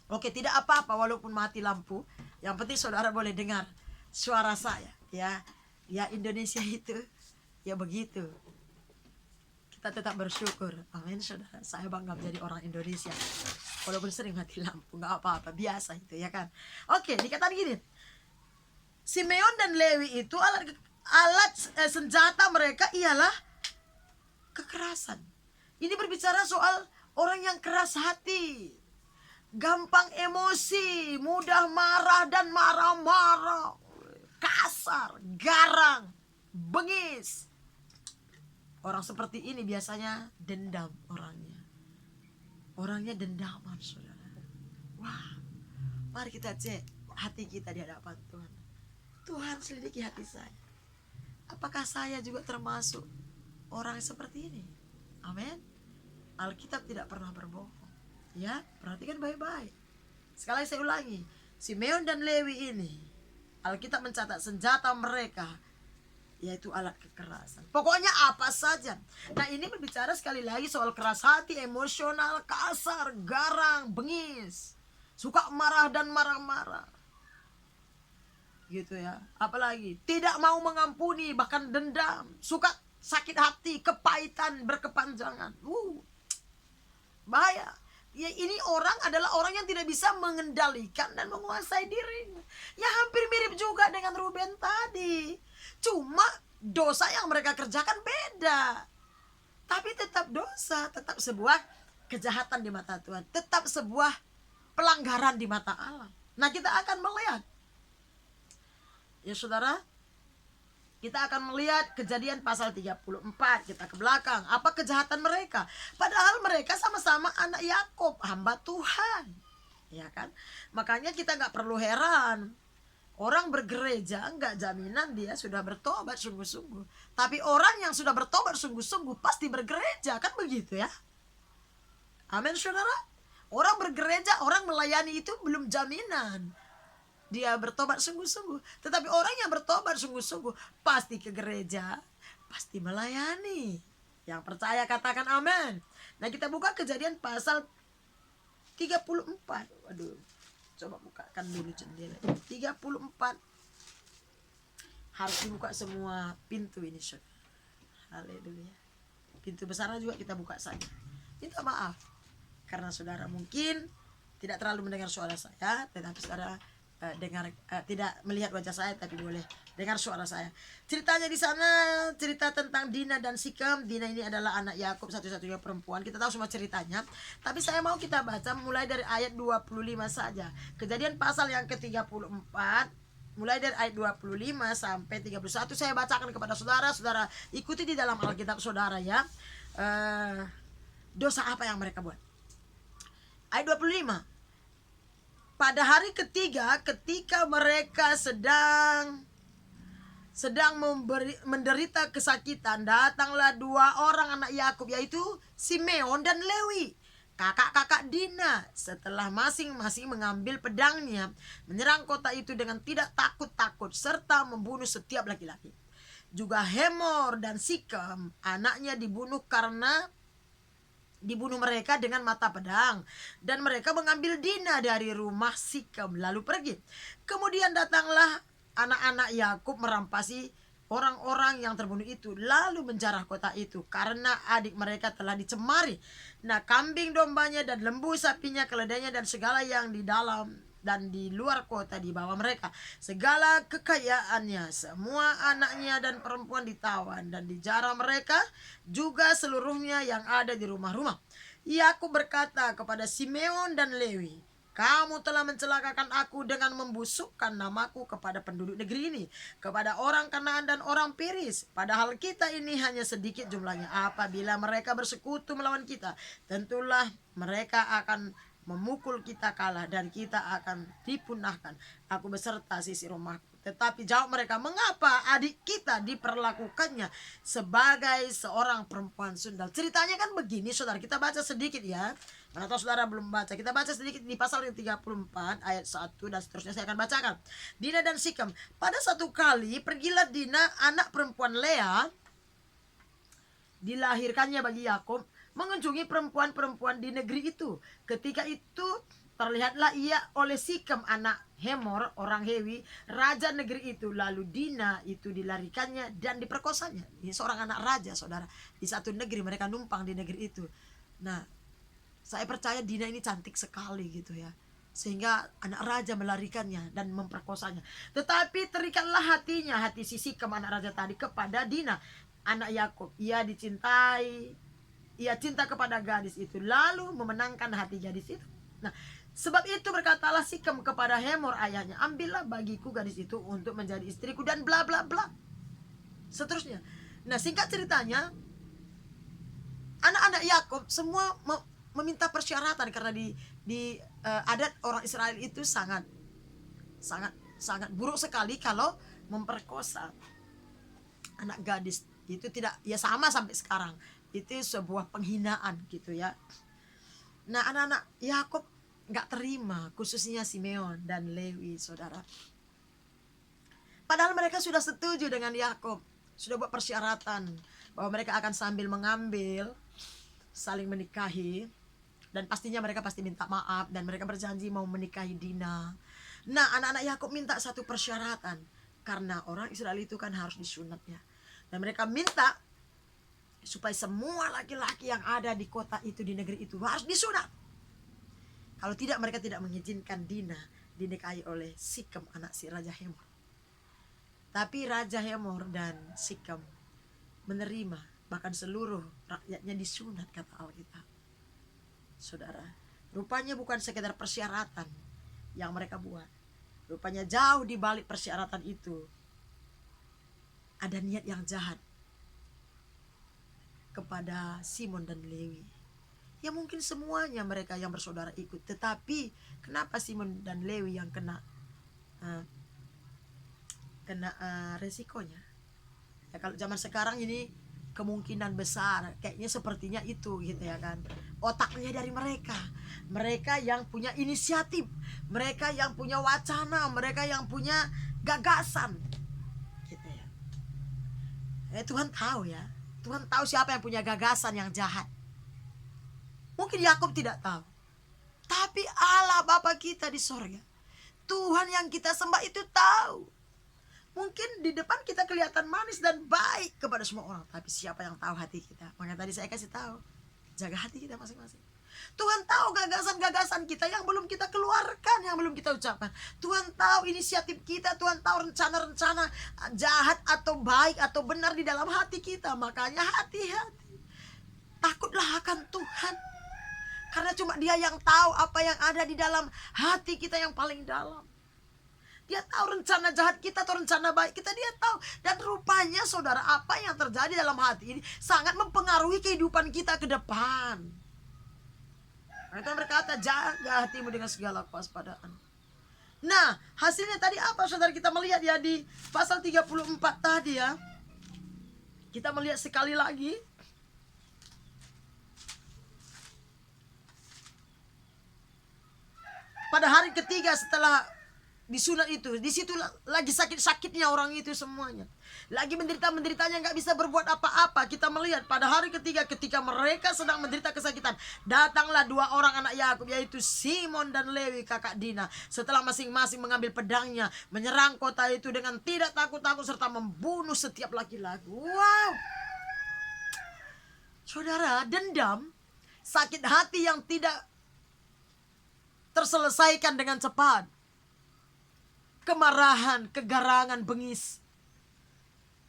Oke, tidak apa-apa walaupun mati lampu. Yang penting saudara boleh dengar suara saya. Ya Indonesia itu ya begitu. Kita tetap bersyukur. Amin, saudara. Saya bangga menjadi orang Indonesia. Walaupun sering mati lampu, nggak apa-apa, biasa itu ya kan. Oke, dikatakan gini. Simeon dan Lewi itu alat senjata mereka ialah kekerasan. Ini berbicara soal orang yang keras hati, gampang emosi, mudah marah dan marah-marah, kasar, garang, bengis. Orang seperti ini biasanya dendam orangnya. Orangnya dendaman, saudara. Wah, mari kita cek hati kita di hadapan Tuhan. Tuhan, selidiki hati saya. Apakah saya juga termasuk orang seperti ini? Amin. Alkitab tidak pernah berbohong. Ya, perhatikan baik-baik. Sekali lagi saya ulangi, Simeon dan Lewi ini, Alkitab mencatat senjata mereka yaitu alat kekerasan. Pokoknya apa saja. Nah, ini berbicara sekali lagi soal keras hati, emosional, kasar, garang, bengis, suka marah dan marah-marah. Gitu ya. Apalagi tidak mau mengampuni, bahkan dendam, suka sakit hati, kepahitan berkepanjangan. Bahaya. Ya, ini orang adalah orang yang tidak bisa mengendalikan dan menguasai dirinya. Ya, hampir mirip juga dengan Ruben tadi. Cuma dosa yang mereka kerjakan beda. Tapi tetap dosa, tetap sebuah kejahatan di mata Tuhan, tetap sebuah pelanggaran di mata Allah. Nah, kita akan melihat, ya saudara, kita akan melihat Kejadian pasal 34. Kita ke belakang, apa kejahatan mereka. Padahal mereka sama-sama anak Yakub, hamba Tuhan, ya kan. Makanya kita gak perlu heran, orang bergereja nggak jaminan dia sudah bertobat sungguh-sungguh. Tapi orang yang sudah bertobat sungguh-sungguh pasti bergereja, kan begitu ya. Amin, saudara. Orang bergereja, orang melayani itu belum jaminan dia bertobat sungguh-sungguh. Tetapi orang yang bertobat sungguh-sungguh pasti ke gereja, pasti melayani. Yang percaya katakan amin. Nah, kita buka Kejadian pasal 34. Waduh, coba bukakan dulu jendela. 34. Harus dibuka semua pintu ini, saudara. Haleluya. Pintu besarnya juga kita buka saja. Minta maaf karena saudara mungkin tidak terlalu mendengar suara saya, tetapi saudara tidak melihat wajah saya, tapi boleh dengar suara saya. Ceritanya di sana cerita tentang Dina dan Sikem. Dina ini adalah anak Yakub, satu-satunya perempuan. Kita tahu semua ceritanya, tapi saya mau kita baca mulai dari ayat 25 saja. Kejadian pasal yang ke-34 mulai dari ayat 25 sampai 31 saya bacakan kepada saudara. Saudara ikuti di dalam Alkitab saudara ya. Dosa apa yang mereka buat? Ayat 25. Pada hari ketiga, ketika mereka sedang menderita kesakitan, datanglah dua orang anak Yakub, yaitu Simeon dan Lewi, kakak-kakak Dina. Setelah masing-masing mengambil pedangnya, menyerang kota itu dengan tidak takut-takut, serta membunuh setiap laki-laki. Juga Hemor dan Sikem, anaknya dibunuh mereka dengan mata pedang, dan mereka mengambil Dina dari rumah Sikem lalu pergi. Kemudian datanglah anak-anak Yakub merampasi orang-orang yang terbunuh itu, lalu menjarah kota itu karena adik mereka telah dicemari. Nah, kambing dombanya dan lembu sapinya, keledainya dan segala yang di dalam dan di luar kota dibawa mereka. Segala kekayaannya, semua anaknya dan perempuan ditawan dan dijarah mereka, juga seluruhnya yang ada di rumah-rumah. Yakub berkata kepada Simeon dan Lewi, kamu telah mencelakakan aku dengan membusukkan namaku kepada penduduk negeri ini, kepada orang Kanaan dan orang Periz. Padahal kita ini hanya sedikit jumlahnya. Apabila mereka bersekutu melawan kita, tentulah mereka akan memukul kita kalah dan kita akan dipunahkan, aku beserta sisi rumahku. Tetapi jawab mereka, mengapa adik kita diperlakukannya sebagai seorang perempuan sundal? Ceritanya kan begini saudara, kita baca sedikit ya. Mana tahu saudara belum baca, kita baca sedikit di pasal yang 34 ayat 1 dan seterusnya saya akan bacakan. Dina dan Sikem. Pada satu kali pergilah Dina anak perempuan Lea, dilahirkannya bagi Yakub, mengunjungi perempuan-perempuan di negeri itu. Ketika itu terlihatlah ia oleh Sikem anak Hemor orang Hewi, raja negeri itu. Lalu Dina itu dilarikannya dan diperkosanya. Ini seorang anak raja saudara, di satu negeri, mereka numpang di negeri itu. Nah, saya percaya Dina ini cantik sekali gitu ya, sehingga anak raja melarikannya dan memperkosanya. Tetapi terikanlah hatinya, hati si Sikem anak raja tadi, kepada Dina anak Yakub. Ia dicintai, ia cinta kepada gadis itu, lalu memenangkan hati gadis itu. Nah, sebab itu berkatalah Sikem kepada Hemor ayahnya, ambillah bagiku gadis itu untuk menjadi istriku, dan bla bla bla seterusnya. Nah, singkat ceritanya, anak-anak Yakub semua meminta persyaratan, karena di adat orang Israel itu sangat buruk sekali kalau memperkosa anak gadis. Itu tidak, ya sama sampai sekarang, itu sebuah penghinaan gitu ya. Nah, anak-anak Yakub nggak terima, khususnya Simeon dan Lewi saudara. Padahal mereka sudah setuju dengan Yakub, sudah buat persyaratan bahwa mereka akan sambil mengambil, saling menikahi, dan pastinya mereka pasti minta maaf, dan mereka berjanji mau menikahi Dina. Nah, anak-anak Yakub minta satu persyaratan, karena orang Israel itu kan harus disunat ya, dan mereka minta supaya semua laki-laki yang ada di kota itu, di negeri itu, harus disunat. Kalau tidak, mereka tidak mengizinkan Dina dinikahi oleh Sikem anak si Raja Hemor. Tapi Raja Hemor dan Sikem menerima, bahkan seluruh rakyatnya disunat, kata Alkitab. Saudara, rupanya bukan sekedar persyaratan yang mereka buat. Rupanya jauh di balik persyaratan itu ada niat yang jahat kepada Simon dan Lewi. Ya mungkin semuanya mereka yang bersaudara ikut, tetapi kenapa Simon dan Lewi yang kena resikonya? Ya, kalau zaman sekarang ini kemungkinan besar kayaknya sepertinya itu gitu ya kan. Otaknya dari mereka yang punya inisiatif, mereka yang punya wacana, mereka yang punya gagasan gitu ya. Tuhan tahu ya, Tuhan tahu siapa yang punya gagasan yang jahat. Mungkin Yakub tidak tahu, tapi Allah Bapa kita di sorga, Tuhan yang kita sembah itu tahu. Mungkin di depan kita kelihatan manis dan baik kepada semua orang, tapi siapa yang tahu hati kita? Makanya tadi saya kasih tahu, jaga hati kita masing-masing. Tuhan tahu gagasan-gagasan kita yang belum kita keluarkan, yang belum kita ucapkan. Tuhan tahu inisiatif kita, Tuhan tahu rencana-rencana jahat atau baik atau benar di dalam hati kita. Makanya hati-hati, takutlah akan Tuhan. Karena cuma Dia yang tahu apa yang ada di dalam hati kita yang paling dalam. Dia tahu rencana jahat kita atau rencana baik kita, Dia tahu. Dan rupanya saudara, apa yang terjadi dalam hati ini sangat mempengaruhi kehidupan kita ke depan. Mereka berkata, jaga hatimu dengan segala kewaspadaan. Nah, hasilnya tadi apa saudara? Kita melihat ya di pasal 34 tadi ya. Kita melihat sekali lagi. Pada hari ketiga setelah disunat itu, di situ lagi sakit-sakitnya orang itu semuanya, lagi menderita-menderitanya, nggak bisa berbuat apa-apa. Kita melihat pada hari ketiga ketika mereka sedang menderita kesakitan, datanglah dua orang anak Yakub, yaitu Simon dan Lewi kakak Dina. Setelah masing-masing mengambil pedangnya, menyerang kota itu dengan tidak takut-takut serta membunuh setiap laki-laki. Wow, saudara, dendam, sakit hati yang tidak terselesaikan dengan cepat, kemarahan, kegarangan, bengis,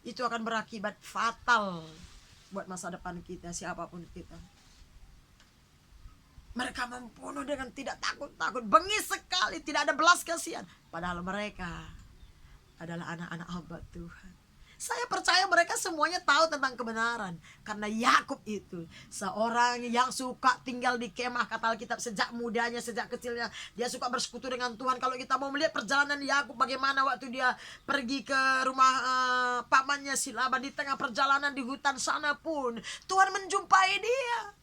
itu akan berakibat fatal buat masa depan kita, siapapun kita. Mereka membunuh dengan tidak takut-takut, bengis sekali, tidak ada belas kasihan. Padahal mereka adalah anak-anak hamba Tuhan. Saya percaya mereka semuanya tahu tentang kebenaran. Karena Yakub itu seorang yang suka tinggal di kemah, kata Alkitab, sejak mudanya, sejak kecilnya dia suka bersekutu dengan Tuhan. Kalau kita mau melihat perjalanan Yakub bagaimana waktu dia pergi ke rumah pamannya si Laban, di tengah perjalanan di hutan sana pun Tuhan menjumpai dia.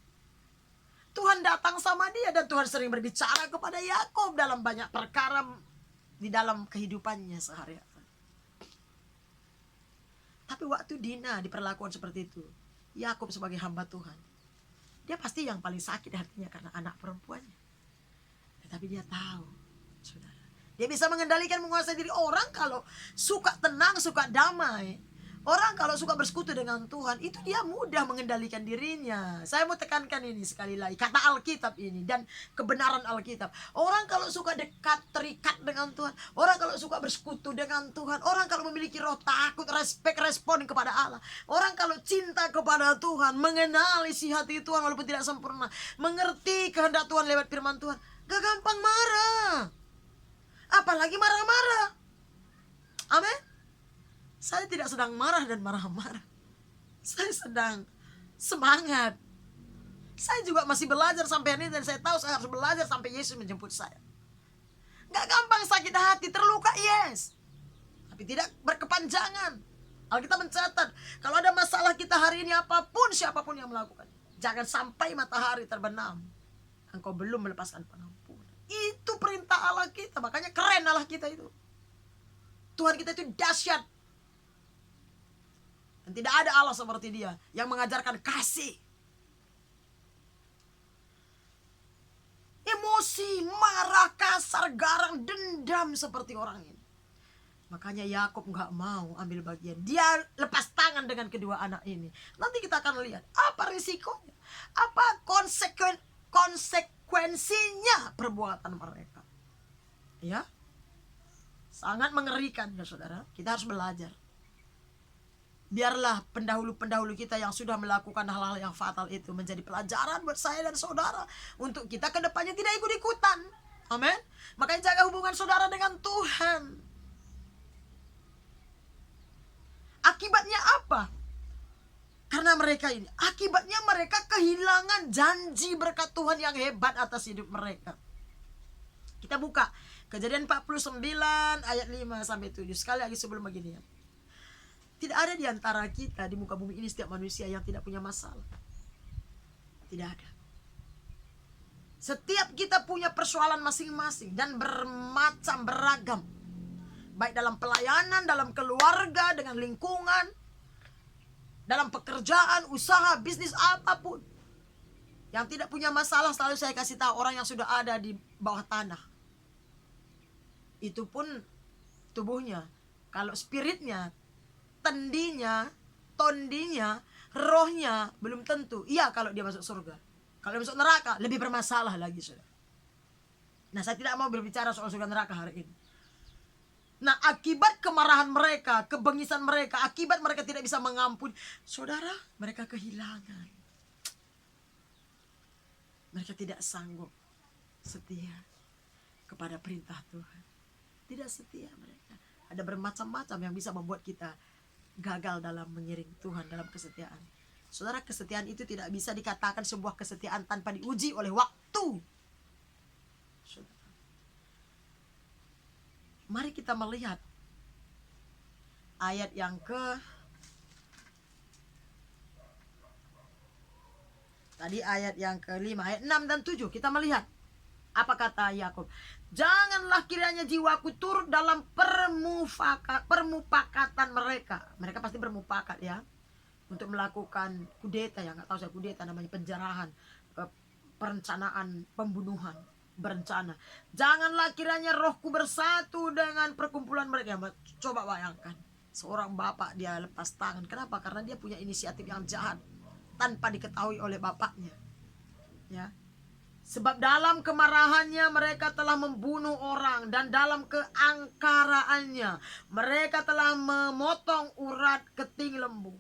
Tuhan datang sama dia dan Tuhan sering berbicara kepada Yakub dalam banyak perkara di dalam kehidupannya sehari-hari. Tapi waktu Dina diperlakukan seperti itu, Yakub sebagai hamba Tuhan, dia pasti yang paling sakit hatinya karena anak perempuannya. Tetapi dia tahu, saudara, dia bisa mengendalikan, menguasai diri. Orang kalau suka tenang, suka damai, orang kalau suka bersekutu dengan Tuhan, itu dia mudah mengendalikan dirinya. Saya mau tekankan ini sekali lagi, kata Alkitab ini dan kebenaran Alkitab. Orang kalau suka dekat, terikat dengan Tuhan, orang kalau suka bersekutu dengan Tuhan, orang kalau memiliki roh takut, respect, respon kepada Allah, orang kalau cinta kepada Tuhan, mengenal isi hati Tuhan walaupun tidak sempurna, mengerti kehendak Tuhan lewat firman Tuhan, gak gampang marah, apalagi marah-marah. Amin. Saya tidak sedang marah dan marah-marah. Saya sedang semangat. Saya juga masih belajar sampai hari ini dan saya tahu saya harus belajar sampai Yesus menjemput saya. Gak gampang sakit hati, terluka, yes. Tapi tidak berkepanjangan. Alkitab mencatat, kalau ada masalah kita hari ini, apapun siapapun yang melakukan, jangan sampai matahari terbenam, engkau belum melepaskan pengampunan. Itu perintah Allah kita. Makanya keren Allah kita itu. Tuhan kita itu dahsyat. Dan tidak ada Allah seperti dia yang mengajarkan kasih. Emosi, marah, kasar, garang, dendam seperti orang ini. Makanya Yakub gak mau ambil bagian. Dia lepas tangan dengan kedua anak ini. Nanti kita akan lihat apa risikonya, apa konsekuensinya perbuatan mereka. Ya, sangat mengerikan ya saudara. Kita harus belajar. Biarlah pendahulu-pendahulu kita yang sudah melakukan hal-hal yang fatal itu menjadi pelajaran buat saya dan saudara, untuk kita ke depannya tidak ikut-ikutan. Amin. Makanya jaga hubungan saudara dengan Tuhan. Akibatnya apa? Karena mereka ini, akibatnya mereka kehilangan janji berkat Tuhan yang hebat atas hidup mereka. Kita buka Kejadian 49 ayat 5 sampai 7. Sekali lagi sebelum begini ya. Tidak ada di antara kita di muka bumi ini setiap manusia yang tidak punya masalah. Tidak ada. Setiap kita punya persoalan masing-masing dan bermacam beragam. Baik dalam pelayanan, dalam keluarga, dengan lingkungan, dalam pekerjaan, usaha, bisnis, apapun. Yang tidak punya masalah selalu saya kasih tahu orang yang sudah ada di bawah tanah. Itu pun tubuhnya. Kalau spiritnya, tendinya, tondinya, rohnya belum tentu. Iya kalau dia masuk surga. Kalau dia masuk neraka lebih bermasalah lagi saudara. Nah, saya tidak mau berbicara soal surga neraka hari ini. Nah, akibat kemarahan mereka, kebengisan mereka, akibat mereka tidak bisa mengampuni, saudara, mereka kehilangan. Mereka tidak sanggup setia kepada perintah Tuhan. Tidak setia mereka. Ada bermacam-macam yang bisa membuat kita gagal dalam mengiring Tuhan dalam kesetiaan. Saudara, kesetiaan itu tidak bisa dikatakan sebuah kesetiaan tanpa diuji oleh waktu. Saudara, mari kita melihat ayat yang ayat yang ke-5, ayat 6 dan 7. Kita melihat apa kata Yakub. Janganlah kiranya jiwaku turut dalam permupakatan mereka. Mereka pasti bermupakat ya, untuk melakukan kudeta ya, nggak tahu saya kudeta namanya, penjarahan, perencanaan pembunuhan berencana. Janganlah kiranya rohku bersatu dengan perkumpulan mereka. Coba bayangkan, seorang bapak dia lepas tangan. Kenapa? Karena dia punya inisiatif yang jahat tanpa diketahui oleh bapaknya. Ya. Sebab dalam kemarahannya mereka telah membunuh orang, dan dalam keangkaraannya mereka telah memotong urat keting lembu.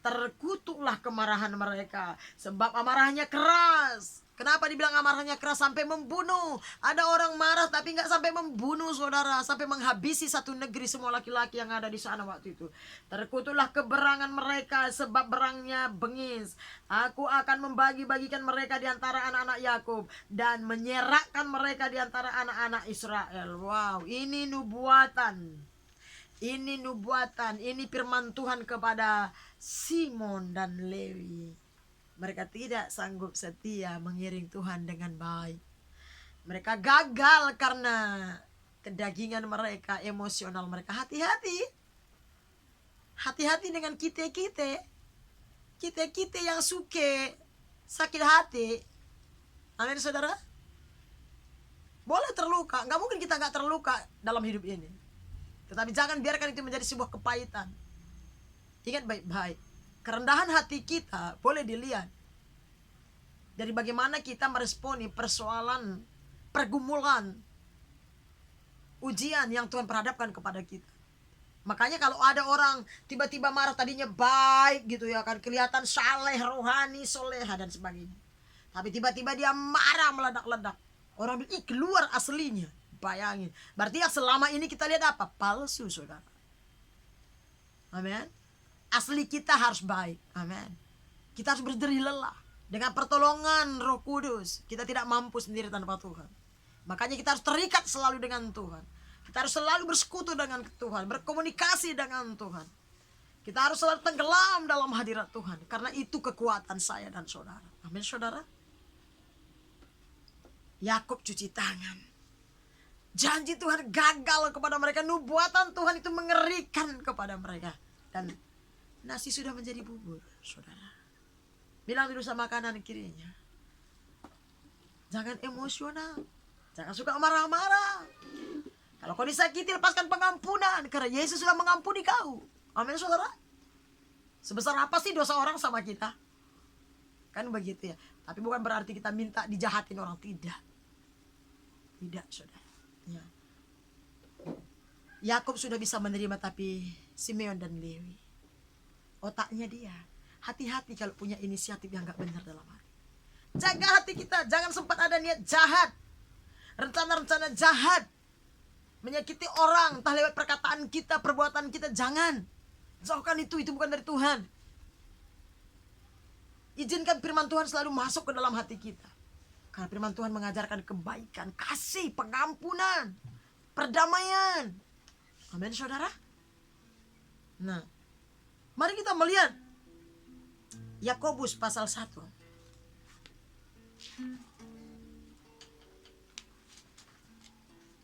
terkutuklah kemarahan mereka, sebab amarahnya keras. Kenapa dibilang amarahnya keras? Sampai membunuh. Ada orang marah tapi nggak sampai membunuh, saudara, sampai menghabisi satu negeri, semua laki-laki yang ada di sana waktu itu. Terkutuklah keberangan mereka, sebab berangnya bengis. Aku akan membagi-bagikan mereka di antara anak-anak Yakub dan menyerakkan mereka di antara anak-anak Israel. Wow, ini nubuatan. Ini nubuatan, ini firman Tuhan kepada Simon dan Lewi. Mereka tidak sanggup setia mengiring Tuhan dengan baik. Mereka gagal karena kedagingan mereka, emosional mereka. Hati-hati. Hati-hati dengan kita-kita yang suka sakit hati. Amin, saudara. Boleh terluka, nggak mungkin kita nggak terluka dalam hidup ini. Tetapi jangan biarkan itu menjadi sebuah kepahitan. Ingat baik-baik, kerendahan hati kita boleh dilihat dari bagaimana kita meresponi persoalan, pergumulan, ujian yang Tuhan perhadapkan kepada kita. Makanya kalau ada orang tiba-tiba marah, tadinya baik gitu ya kan, kelihatan saleh, rohani, soleha dan sebagainya. Tapi tiba-tiba dia marah meledak-ledak. Orang bilang, ih, keluar aslinya. Bayangin. Berarti yang selama ini kita lihat apa? Palsu, saudara. Amin. Asli kita harus baik. Amin. Kita harus berjerih lelah. Dengan pertolongan Roh Kudus. Kita tidak mampu sendiri tanpa Tuhan. Makanya kita harus terikat selalu dengan Tuhan. Kita harus selalu bersekutu dengan Tuhan. Berkomunikasi dengan Tuhan. Kita harus selalu tenggelam dalam hadirat Tuhan. Karena itu kekuatan saya dan saudara. Amin, saudara. Yakub cuci tangan. Janji Tuhan gagal kepada mereka. Nubuatan Tuhan itu mengerikan kepada mereka. Dan nasi sudah menjadi bubur, saudara. Bilang dulu sama kanan kirinya, jangan emosional. Jangan suka marah-marah. Kalau kau disakiti, lepaskan pengampunan. Karena Yesus sudah mengampuni kau. Amin, saudara. Sebesar apa sih dosa orang sama kita? Kan begitu ya. Tapi bukan berarti kita minta dijahatin orang. Tidak. Tidak, saudara. Ya. Yakub sudah bisa menerima, tapi Simeon dan Lewi, otaknya dia. Hati-hati kalau punya inisiatif yang gak benar dalam hati. Jaga hati kita. Jangan sempat ada niat jahat. Rencana-rencana jahat. Menyakiti orang. Entah lewat perkataan kita, perbuatan kita. Jangan. Jauhkan itu bukan dari Tuhan. Izinkan firman Tuhan selalu masuk ke dalam hati kita. Karena firman Tuhan mengajarkan kebaikan, kasih, pengampunan, perdamaian. Amin, saudara. Nah, mari kita melihat Yakobus pasal 1.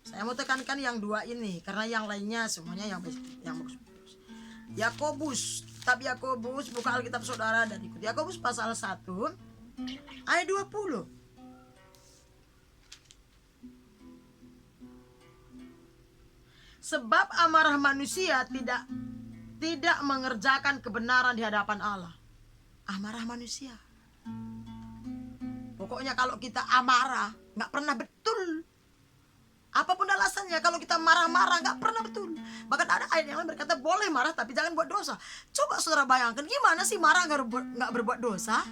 Saya mau tekankan yang dua ini, karena yang lainnya semuanya yang bagus. Yakobus, kitab Yakobus, buka Alkitab saudara dan ikut Yakobus pasal 1 ayat 20. Sebab amarah manusia tidak mengerjakan kebenaran di hadapan Allah. Amarah manusia. Pokoknya kalau kita amarah, gak pernah betul. Apapun alasannya, kalau kita marah-marah gak pernah betul. Bahkan ada ayat yang lain berkata boleh marah tapi jangan buat dosa. Coba saudara bayangkan, gimana sih marah gak berbuat dosa?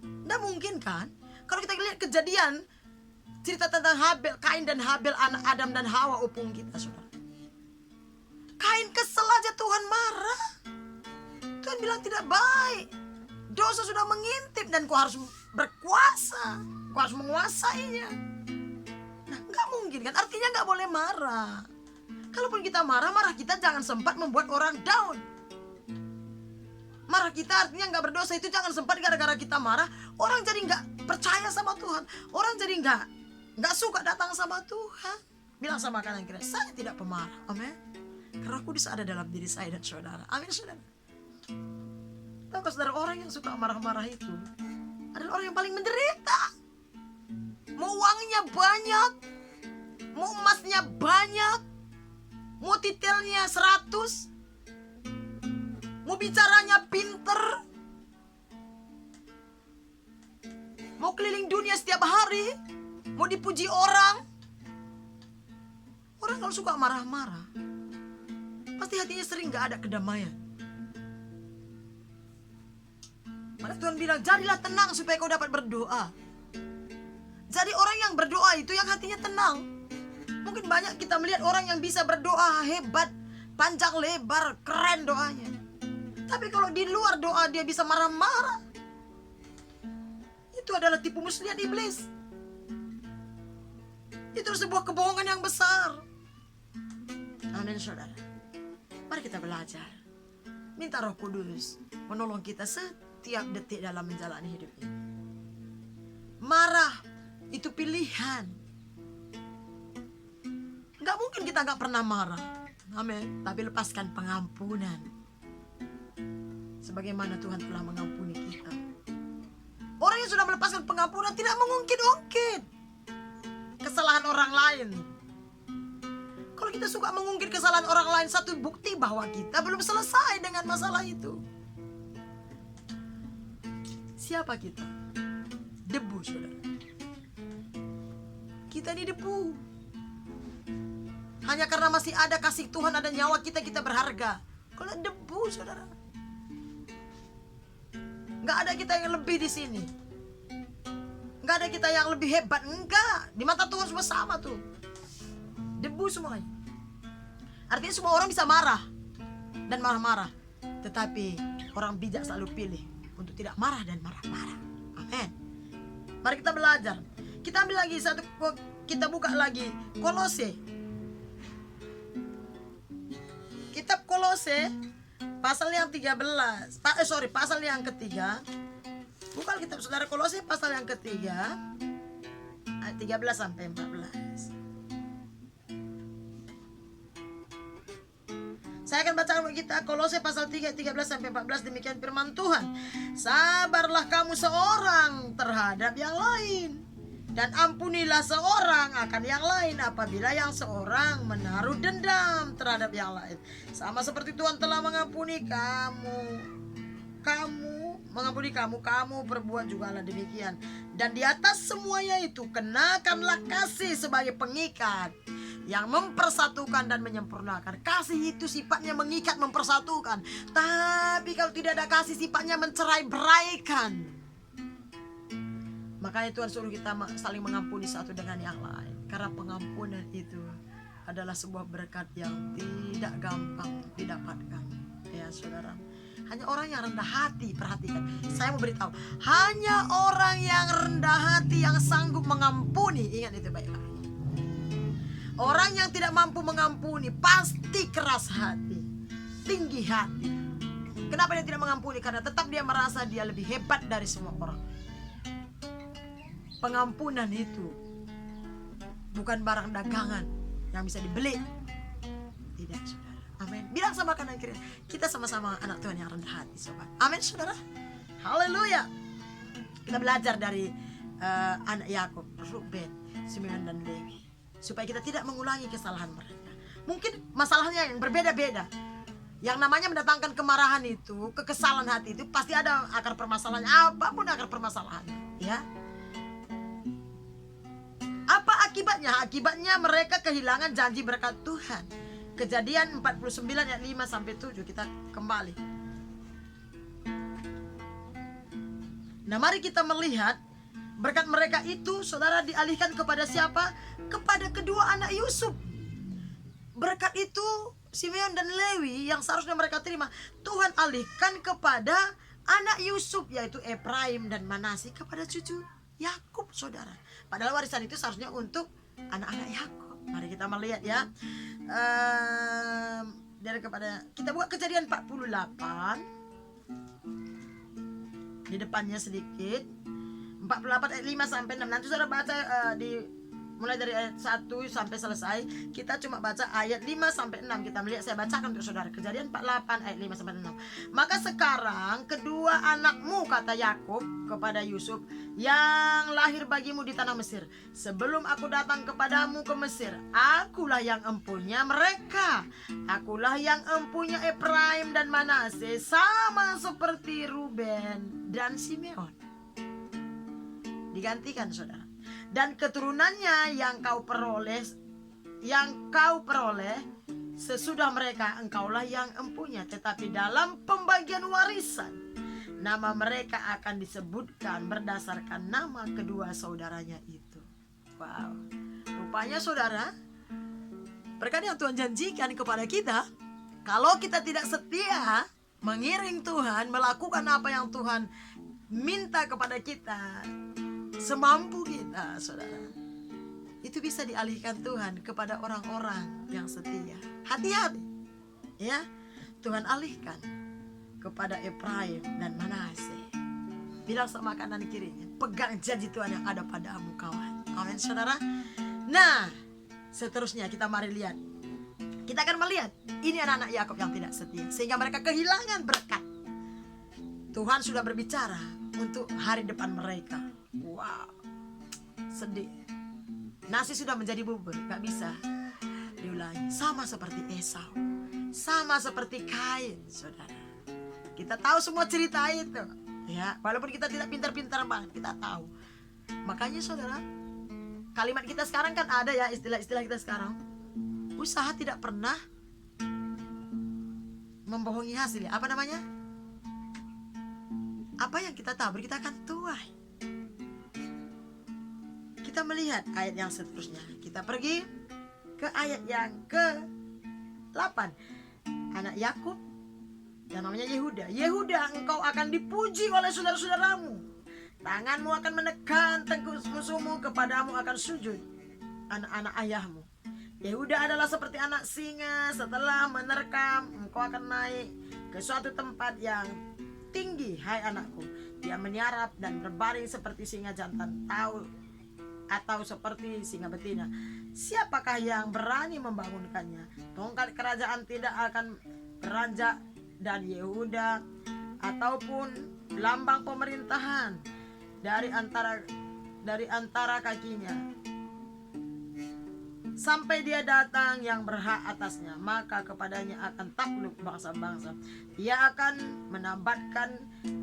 Nggak mungkin kan? Kalau kita lihat kejadian, cerita tentang Kain dan Habel, anak Adam dan Hawa, opung kita, saudara. Kain kesel aja Tuhan marah. Tuhan bilang tidak baik. Dosa sudah mengintip dan kau harus berkuasa. Kau harus menguasainya. Nah, nggak mungkin kan? Artinya nggak boleh marah. Kalaupun kita marah kita jangan sempat membuat orang down. Marah kita artinya nggak berdosa, itu jangan sempat gara-gara kita marah orang jadi nggak percaya sama Tuhan. Orang jadi nggak suka datang sama Tuhan. Bilang sama kanan kiri, saya tidak pemarah. Amin. Karena Kudus ada dalam diri saya dan saudara. Amin, saudara. Tahu saudara, orang yang suka marah-marah itu adalah orang yang paling menderita. Mau uangnya banyak, mau emasnya banyak, mau titelnya 100, mau bicaranya pinter, mau keliling dunia setiap hari, mau dipuji orang. Orang kalau suka marah-marah, pasti hatinya sering gak ada kedamaian. Maka Tuhan bilang, jadilah tenang supaya kau dapat berdoa. Jadi orang yang berdoa itu yang hatinya tenang. Mungkin banyak kita melihat orang yang bisa berdoa hebat, panjang lebar, keren doanya. Tapi kalau di luar doa dia bisa marah-marah, itu adalah tipu muslihat iblis. Itu sebuah kebohongan yang besar. Amin, saudara. Mari kita belajar. Minta Roh Kudus menolong kita setiap detik dalam menjalani hidup ini. Marah itu pilihan. Gak mungkin kita gak pernah marah. Amin. Tapi lepaskan pengampunan, sebagaimana Tuhan telah mengampuni kita. Orang yang sudah melepaskan pengampunan tidak mengungkit-ungkit kesalahan orang lain. Kalau kita suka mengungkit kesalahan orang lain, satu bukti bahwa kita belum selesai dengan masalah itu. Siapa kita? Debu, saudara. Kita ini debu. Hanya karena masih ada kasih Tuhan, ada nyawa kita, kita berharga. Kalau debu, saudara. Gak ada kita yang lebih di sini. Gak ada kita yang lebih hebat. Enggak. Di mata Tuhan semua sama tuh. Debu semuanya. Artinya semua orang bisa marah dan marah-marah. Tetapi orang bijak selalu pilih untuk tidak marah dan marah-marah. Amin. Mari kita belajar. Kita ambil lagi satu, kita buka lagi Kolose. Kitab Kolose pasal yang 13. Pasal yang ketiga. Buka kitab saudara Kolose pasal yang ketiga ayat 13 sampai 14. Saya akan bacakan bagi kita Kolose pasal 3 13 sampai 14. Demikian firman Tuhan. Sabarlah kamu seorang terhadap yang lain, dan ampunilah seorang akan yang lain apabila yang seorang menaruh dendam terhadap yang lain. Sama seperti Tuhan telah mengampuni kamu, kamu perbuat jugalah demikian. Dan di atas semuanya itu kenakanlah kasih sebagai pengikat yang mempersatukan dan menyempurnakan. Kasih itu sifatnya mengikat, mempersatukan. Tapi kalau tidak ada kasih, sifatnya mencerai-beraikan. Makanya Tuhan suruh kita saling mengampuni satu dengan yang lain. Karena pengampunan itu adalah sebuah berkat yang tidak gampang didapatkan. Ya saudara. Hanya orang yang rendah hati, perhatikan. Saya mau beritahu, hanya orang yang rendah hati yang sanggup mengampuni. Ingat itu baik-baik. Orang yang tidak mampu mengampuni pasti keras hati, tinggi hati. Kenapa dia tidak mengampuni? Karena tetap dia merasa dia lebih hebat dari semua orang. Pengampunan itu bukan barang dagangan yang bisa dibeli. Tidak, saudara. Amin. Bilang sama kanan kiri, kita sama-sama anak Tuhan yang rendah hati, sobat. Amin, saudara. Haleluya. Kita belajar dari anak Yakub, Ruben, Simeon dan Lewi, supaya kita tidak mengulangi kesalahan mereka. Mungkin masalahnya yang berbeda-beda. Yang namanya mendatangkan kemarahan itu, kekesalan hati itu pasti ada akar permasalahannya, apapun akar permasalahannya, ya. Apa akibatnya? Akibatnya mereka kehilangan janji berkat Tuhan. Kejadian 49 ayat 5 sampai 7, kita kembali. Nah, mari kita melihat berkat mereka itu, saudara, dialihkan kepada siapa? Kepada kedua anak Yusuf. Berkat itu Simeon dan Lewi yang seharusnya mereka terima, Tuhan alihkan kepada anak Yusuf, yaitu Efraim dan Manasye, kepada cucu Yakub, saudara. Padahal warisan itu seharusnya untuk anak-anak Yakub. Mari kita melihat ya. Dari kepada kita buka Kejadian 48. Di depannya sedikit. 48 ayat 5 sampai 6. Nanti saudara baca mulai dari ayat 1 sampai selesai. Kita cuma baca ayat 5 sampai 6. Kita melihat, saya bacakan untuk saudara. Kejadian 48 ayat 5 sampai 6. Maka sekarang kedua anakmu, kata Yakub kepada Yusuf, yang lahir bagimu di tanah Mesir, sebelum aku datang kepadamu ke Mesir, akulah yang empunya mereka. Akulah yang empunya Efraim dan Manasye, sama seperti Ruben dan Simeon. Digantikan, saudara. Dan keturunannya yang kau peroleh sesudah mereka, engkaulah yang empunya. Tetapi dalam pembagian warisan, nama mereka akan disebutkan berdasarkan nama kedua saudaranya itu. Wow, rupanya saudara, berkat yang Tuhan janjikan kepada kita, kalau kita tidak setia mengiring Tuhan, melakukan apa yang Tuhan minta kepada kita, semampu kita, saudara, itu bisa dialihkan Tuhan kepada orang-orang yang setia. Hati-hati, ya. Tuhan alihkan kepada Efraim dan Manase. Bilang sama kanan kirinya, pegang janji Tuhan yang ada padamu, kawan. Amin, saudara. Nah, seterusnya kita mari lihat. Kita akan melihat ini anak-anak Yakub yang tidak setia, sehingga mereka kehilangan berkat. Tuhan sudah berbicara untuk hari depan mereka. Wow, sedih. Nasi sudah menjadi bubur, gak bisa diulangi. Sama seperti Esau, sama seperti Kain, saudara. Kita tahu semua cerita itu, ya. Walaupun kita tidak pintar-pintar banget, kita tahu. Makanya saudara, kalimat kita sekarang kan ada ya, istilah-istilah kita sekarang. Usaha tidak pernah membohongi hasil. Apa namanya? Apa yang kita tabur kita akan tuai. Kita melihat ayat yang seterusnya. Kita pergi ke ayat yang ke-8. Anak Yakub yang namanya Yehuda. Yehuda, engkau akan dipuji oleh saudara-saudaramu. Tanganmu akan menekan tengkuk musuhmu, kepadamu akan sujud anak-anak ayahmu. Yehuda adalah seperti anak singa, setelah menerkam, engkau akan naik ke suatu tempat yang tinggi, hai anakku. Dia meniarap dan berbaring seperti singa jantan atau seperti singa betina. Siapakah yang berani membangunkannya? Tongkat kerajaan tidak akan beranjak dan Yehuda ataupun lambang pemerintahan dari antara kakinya. Sampai dia datang yang berhak atasnya, maka kepadanya akan takluk bangsa-bangsa. Ia akan menambatkan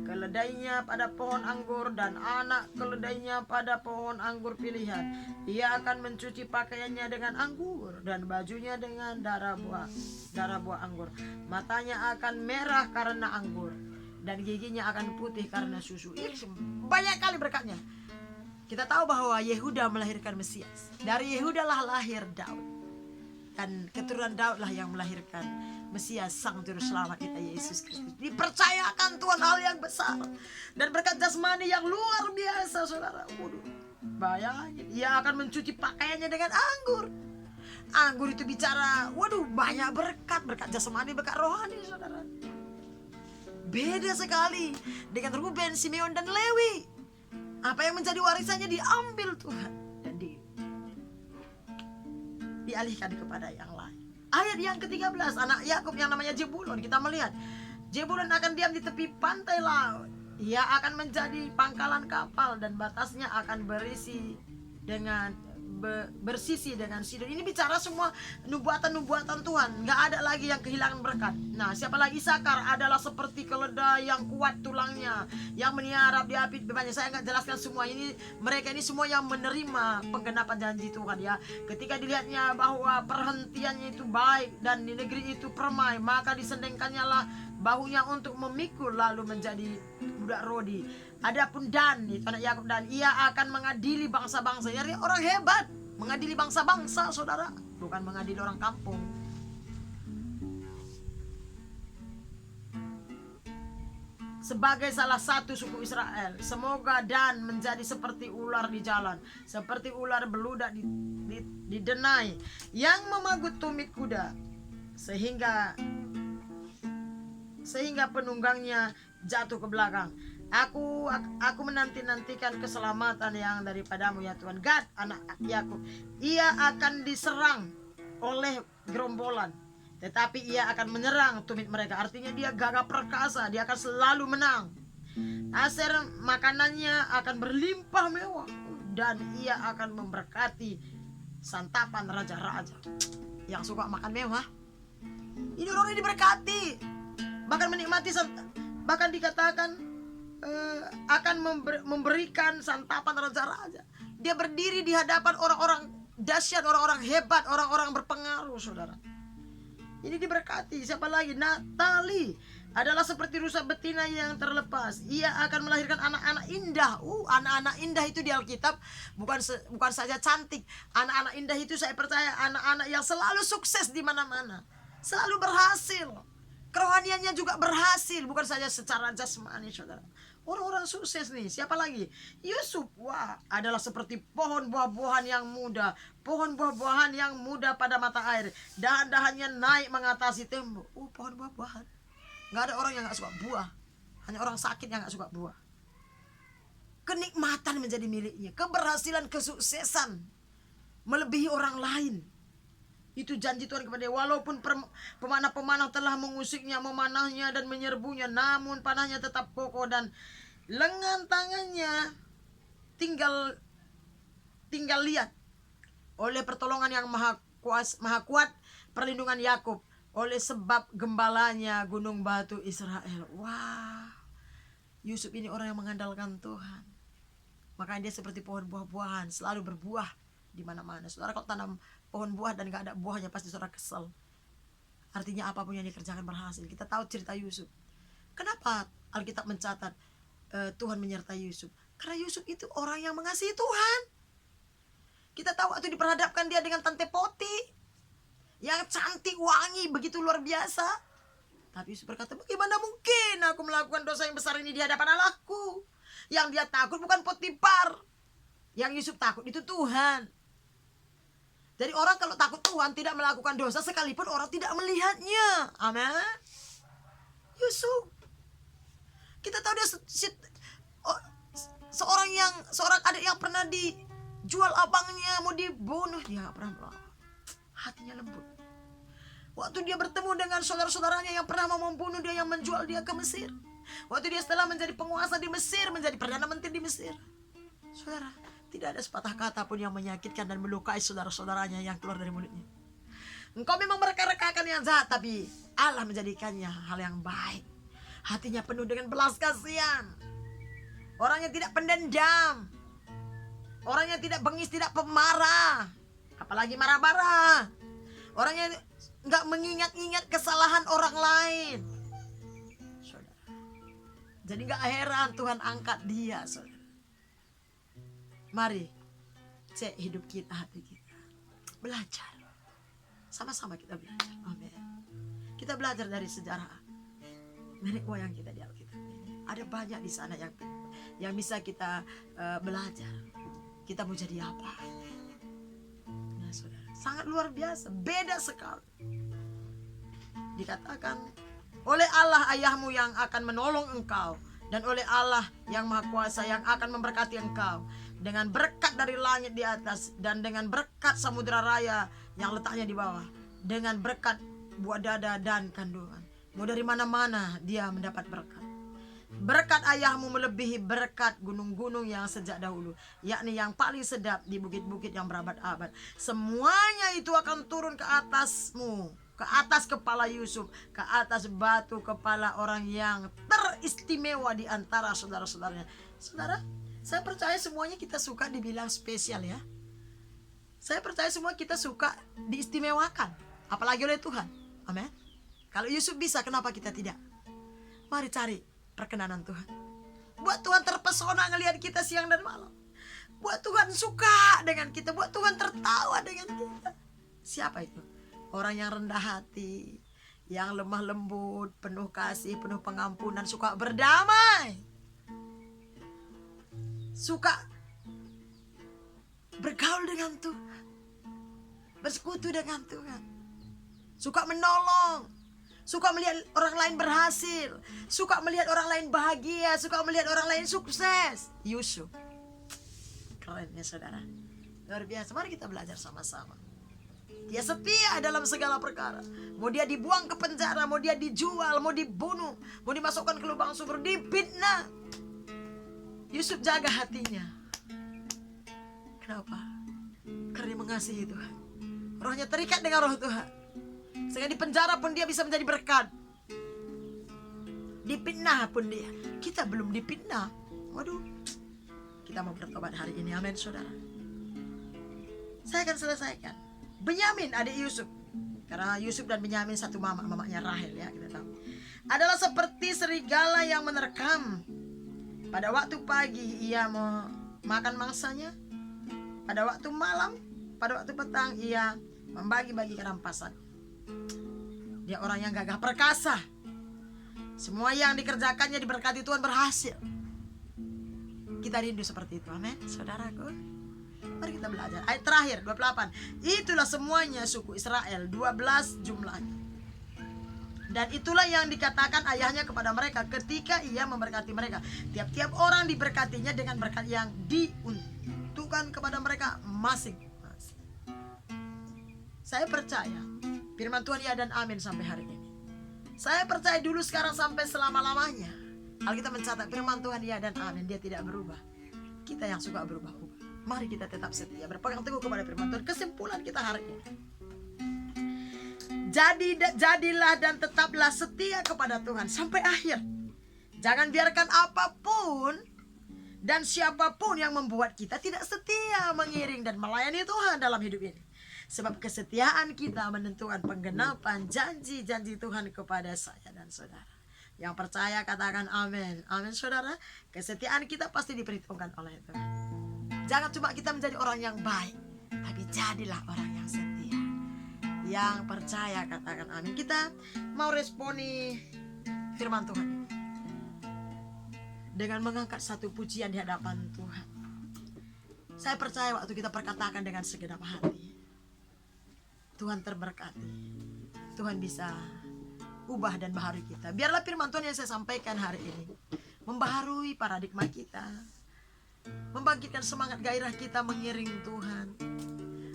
keledainya pada pohon anggur dan anak keledainya pada pohon anggur pilihan. Ia akan mencuci pakaiannya dengan anggur dan bajunya dengan darah buah anggur. Matanya akan merah karena anggur dan giginya akan putih karena susu. Banyak kali berkatnya. Kita tahu bahwa Yehuda melahirkan Mesias. Dari Yehuda lah lahir Daud. Dan keturunan Daud lah yang melahirkan Mesias, Sang Juru Selamat kita, Yesus Kristus. Dipercayakan Tuhan hal yang besar. Dan berkat jasmani yang luar biasa, saudara. Waduh, bayangin. Ia akan mencuci pakaiannya dengan anggur. Anggur itu bicara, waduh, banyak berkat. Berkat jasmani, berkat rohani, saudara. Beda sekali dengan Ruben, Simeon, dan Lewi. Apa yang menjadi warisannya diambil Tuhan dan dialihkan kepada yang lain. Ayat yang ke-13, anak Yakub yang namanya Jebulon. Kita melihat Jebulon akan diam di tepi pantai laut. Ia akan menjadi pangkalan kapal dan batasnya akan bersisi dengan Sidon. Ini bicara semua nubuatan-nubuatan Tuhan. Gak ada lagi yang kehilangan berkat. Nah, siapa lagi? Isakar adalah seperti keledai yang kuat tulangnya, yang meniarap di api banyak. Saya gak jelaskan semua ini. Mereka ini semua yang menerima penggenapan janji Tuhan, ya. Ketika dilihatnya bahwa perhentiannya itu baik dan di negeri itu permai, maka disendengkannya lah bahunya untuk memikul lalu menjadi budak rodi. Adapun Dan, itu anak Yakub, Dan, ia akan mengadili bangsa-bangsa. Jadi orang hebat mengadili bangsa-bangsa, saudara, bukan mengadili orang kampung. Sebagai salah satu suku Israel, semoga Dan menjadi seperti ular di jalan, seperti ular beludak di denai, yang memagut tumit kuda, sehingga penunggangnya jatuh ke belakang. Aku menanti-nantikan keselamatan yang daripadamu, ya Tuhan. Gad, anak Yakub, ia akan diserang oleh gerombolan, tetapi ia akan menyerang tumit mereka. Artinya dia gagah perkasa, dia akan selalu menang. Aser, makanannya akan berlimpah mewah, dan ia akan memberkati santapan raja-raja yang suka makan mewah. Ini orang ini diberkati, bahkan menikmati bahkan dikatakan akan memberikan santapan raja-raja. Dia berdiri di hadapan orang-orang dahsyat, orang-orang hebat, orang-orang berpengaruh, saudara. Ini diberkati. Siapa lagi? Natali. adalah seperti rusa betina yang terlepas. Ia akan melahirkan anak-anak indah. Anak-anak indah itu di Alkitab bukan saja cantik. Anak-anak indah itu saya percaya anak-anak yang selalu sukses di mana-mana, selalu berhasil. Kerohaniannya juga berhasil, bukan saja secara jasmani, saudara. Orang-orang sukses nih, siapa lagi? Yusuf, adalah seperti pohon buah-buahan yang muda. Pohon buah-buahan yang muda pada mata air. Dahan-dahannya naik mengatasi tembok. Pohon buah-buahan. Gak ada orang yang gak suka buah. Hanya orang sakit yang gak suka buah. Kenikmatan menjadi miliknya. Keberhasilan, kesuksesan melebihi orang lain. Itu janji Tuhan kepada dia. Walaupun pemanah-pemanah telah mengusiknya, memanahnya dan menyerbunya, namun panahnya tetap kokoh dan lengan tangannya tinggal lihat. Oleh pertolongan yang maha kuat, perlindungan Yakub, oleh sebab gembalanya gunung batu Israel. Yusuf ini orang yang mengandalkan Tuhan. Makanya dia seperti pohon buah-buahan, selalu berbuah di mana-mana. Saudara, kalau tanam pohon buah dan gak ada buahnya, pasti saudara kesel. Artinya apapun yang dikerjakan berhasil. Kita tahu cerita Yusuf. Kenapa Alkitab mencatat Tuhan menyertai Yusuf? Karena Yusuf itu orang yang mengasihi Tuhan. Kita tahu waktu diperhadapkan dia dengan Tante Poti yang cantik, wangi, begitu luar biasa. Tapi Yusuf berkata, bagaimana mungkin aku melakukan dosa yang besar ini di hadapan Allahku? Yang dia takut bukan Potifar. Yang Yusuf takut itu Tuhan. Jadi orang kalau takut Tuhan tidak melakukan dosa sekalipun orang tidak melihatnya. Amin. Yusuf, kita tahu dia seorang adik yang pernah dijual abangnya, mau dibunuh, dia gak pernah melawan. Hatinya lembut. Waktu dia bertemu dengan saudara-saudaranya yang pernah mau membunuh dia, yang menjual dia ke Mesir. Waktu dia setelah menjadi penguasa di Mesir, menjadi perdana menteri di Mesir, saudara, tidak ada sepatah kata pun yang menyakitkan dan melukai saudara-saudaranya yang keluar dari mulutnya. Engkau memang mereka-rekakan yang jahat, tapi Allah menjadikannya hal yang baik. Hatinya penuh dengan belas kasihan. Orangnya tidak pendendam. Orangnya tidak bengis, tidak pemarah. Apalagi marah-marah. Orangnya gak mengingat-ingat kesalahan orang lain. Saudara, jadi gak heran Tuhan angkat dia, saudara. Mari cek hidup kita, hati kita. Belajar. Sama-sama kita belajar. Amin. Kita belajar dari sejarah nenek moyang kita di Alkitab ini. Ada banyak di sana yang bisa kita belajar. Kita mau jadi apa? Nah, saudara, sangat luar biasa, beda sekali. Dikatakan oleh Allah ayahmu yang akan menolong engkau, dan oleh Allah yang Maha Kuasa yang akan memberkati engkau dengan berkat dari langit di atas, dan dengan berkat samudera raya yang letaknya di bawah, dengan berkat buah dada dan kandungan. Mau dari mana-mana dia mendapat berkat. Berkat ayahmu melebihi berkat gunung-gunung yang sejak dahulu, yakni yang paling sedap di bukit-bukit yang berabad-abad. Semuanya itu akan turun ke atasmu, ke atas kepala Yusuf, ke atas batu kepala orang yang teristimewa di antara saudara-saudaranya. Saudara, saya percaya semuanya kita suka dibilang spesial ya. Saya percaya semua kita suka diistimewakan, apalagi oleh Tuhan. Amin. Kalau Yusuf bisa, kenapa kita tidak? Mari cari perkenanan Tuhan. Buat Tuhan terpesona ngelihat kita siang dan malam. Buat Tuhan suka dengan kita. Buat Tuhan tertawa dengan kita. Siapa itu? Orang yang rendah hati, yang lemah lembut, penuh kasih, penuh pengampunan, suka berdamai, suka bergaul dengan Tuhan, bersekutu dengan Tuhan, suka menolong, suka melihat orang lain berhasil, suka melihat orang lain bahagia, suka melihat orang lain sukses. Yusuf, keren ya saudara, luar biasa. Mari kita belajar sama-sama. Dia setia dalam segala perkara. Mau dia dibuang ke penjara, mau dia dijual, mau dibunuh, mau dimasukkan ke lubang sumur, difitnah, Yusuf jaga hatinya. Kenapa? Karena dia mengasihi Tuhan. Rohnya terikat dengan roh Tuhan, sehingga di penjara pun dia bisa menjadi berkat. Dipitnah pun dia. Kita belum dipitnah. Waduh, kita mau bertobat hari ini. Amin saudara. Saya akan selesaikan. Benyamin adik Yusuf, karena Yusuf dan Benyamin satu mamanya Rahel ya, kita tahu. adalah seperti serigala yang menerkam. Pada waktu pagi ia makan mangsanya, pada waktu malam, pada waktu petang ia membagi-bagi rampasan. Dia orang yang gagah perkasa. Semua yang dikerjakannya diberkati Tuhan berhasil. Kita rindu seperti itu, amin saudaraku. Mari kita belajar. Ayat terakhir 28. Itulah semuanya suku Israel, 12 jumlahnya. Dan itulah yang dikatakan ayahnya kepada mereka ketika ia memberkati mereka. Tiap-tiap orang diberkatinya dengan berkat yang diuntukkan kepada mereka masing-masing. Saya percaya firman Tuhan ya dan amin sampai hari ini. Saya percaya dulu, sekarang, sampai selama-lamanya. Alkitab mencatat firman Tuhan ya dan amin. Dia tidak berubah. Kita yang suka berubah-ubah. Mari kita tetap setia, berpegang teguh kepada firman Tuhan. Kesimpulan kita hari ini, jadilah dan tetaplah setia kepada Tuhan sampai akhir. Jangan biarkan apapun dan siapapun yang membuat kita tidak setia mengiring dan melayani Tuhan dalam hidup ini. Sebab kesetiaan kita menentukan penggenapan janji-janji Tuhan kepada saya dan saudara. Yang percaya katakan amin. Amin saudara. Kesetiaan kita pasti diperhitungkan oleh Tuhan. Jangan cuma kita menjadi orang yang baik, tapi jadilah orang yang setia. Yang percaya katakan amin. Kita mau responi firman Tuhan dengan mengangkat satu pujian di hadapan Tuhan. Saya percaya waktu kita perkatakan dengan segenap hati, Tuhan terberkati. Tuhan bisa ubah dan baharui kita. Biarlah firman Tuhan yang saya sampaikan hari ini membaharui paradigma kita, membangkitkan semangat gairah kita mengiring Tuhan,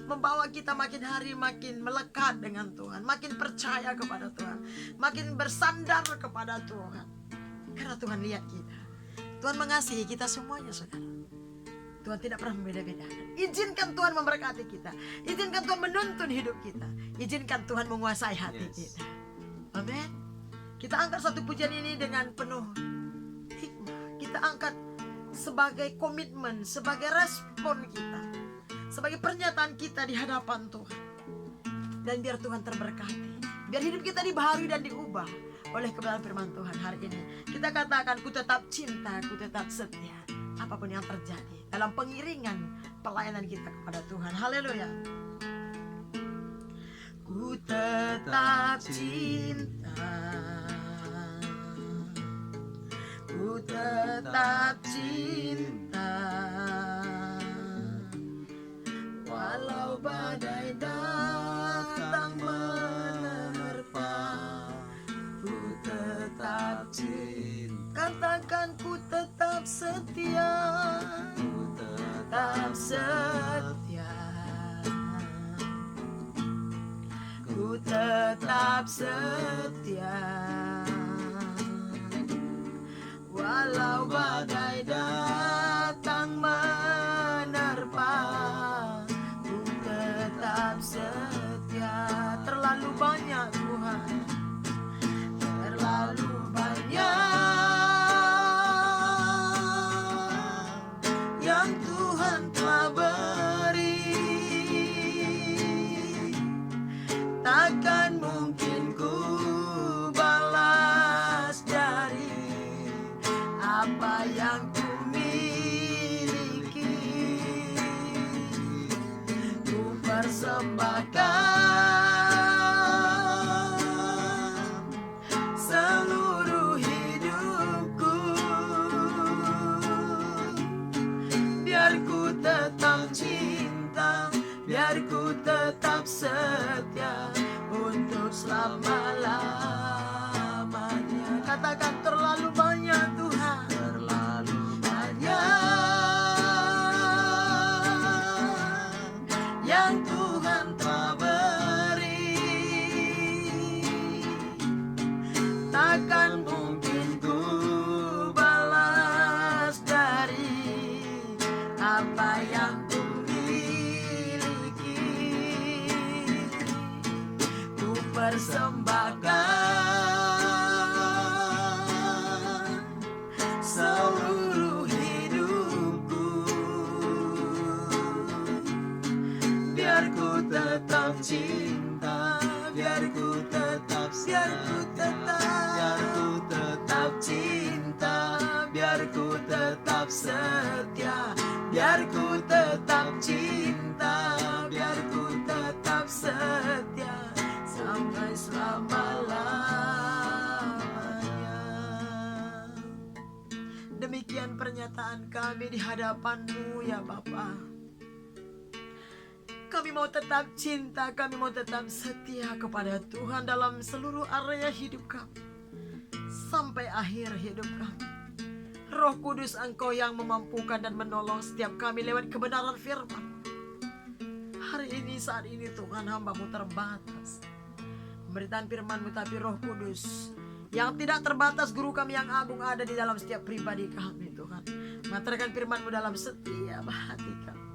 membawa kita makin hari makin melekat dengan Tuhan, makin percaya kepada Tuhan, makin bersandar kepada Tuhan. Karena Tuhan lihat kita, Tuhan mengasihi kita semuanya saudara. Tuhan tidak pernah membeda-bedakan. Izinkan Tuhan memberkati kita, izinkan Tuhan menuntun hidup kita, izinkan Tuhan menguasai hati kita. Amin. Kita angkat satu pujian ini dengan penuh hikmah. Kita angkat sebagai komitmen, sebagai respon kita, sebagai pernyataan kita di hadapan Tuhan. Dan biar Tuhan terberkati, biar hidup kita dibaharui dan diubah oleh kebenaran firman Tuhan hari ini. Kita katakan, ku tetap cinta, ku tetap setia, apapun yang terjadi dalam pengiringan pelayanan kita kepada Tuhan. Haleluya. Ku tetap cinta, ku tetap cinta, walau badai datang menerpa. Ku tetap cinta, katakan ku tetap setia, ku tetap setia, ku tetap setia, walau badai datang menerpa. Ku tetap setia. Terlalu banyak Tuhan, terlalu banyak yang Tuhan telah beri. Takkan mungkin ku balas dari apa yang ku miliki. Ku persembahkan seluruh hidupku, biar ku tetap cinta, biar ku tetap setia untuk selama-lamanya. Katakan terlalu banyak Tuhan, terlalu banyak yang Tuhan telah beri. Takkan mungkin ku balas dari apa yang ku miliki. Ku persembahkan seluruh hidupku, biar ku tetap cinta, biar ku tetap, biar ku tetap, biar ku ku tetap setia, biar ku tetap cinta, biar ku tetap setia sampai selama-lamanya. Demikian pernyataan kami di hadapan-Mu ya Bapa. Kami mau tetap cinta, kami mau tetap setia kepada Tuhan dalam seluruh area hidup kami sampai akhir hidup kami. Roh Kudus, Engkau yang memampukan dan menolong setiap kami lewat kebenaran firman. Hari ini, saat ini Tuhan, hamba-Mu terbatas pemberitaan firman-Mu, tapi Roh Kudus yang tidak terbatas, Guru kami yang agung, ada di dalam setiap pribadi kami Tuhan. Materkan firman-Mu dalam setiap hati kami.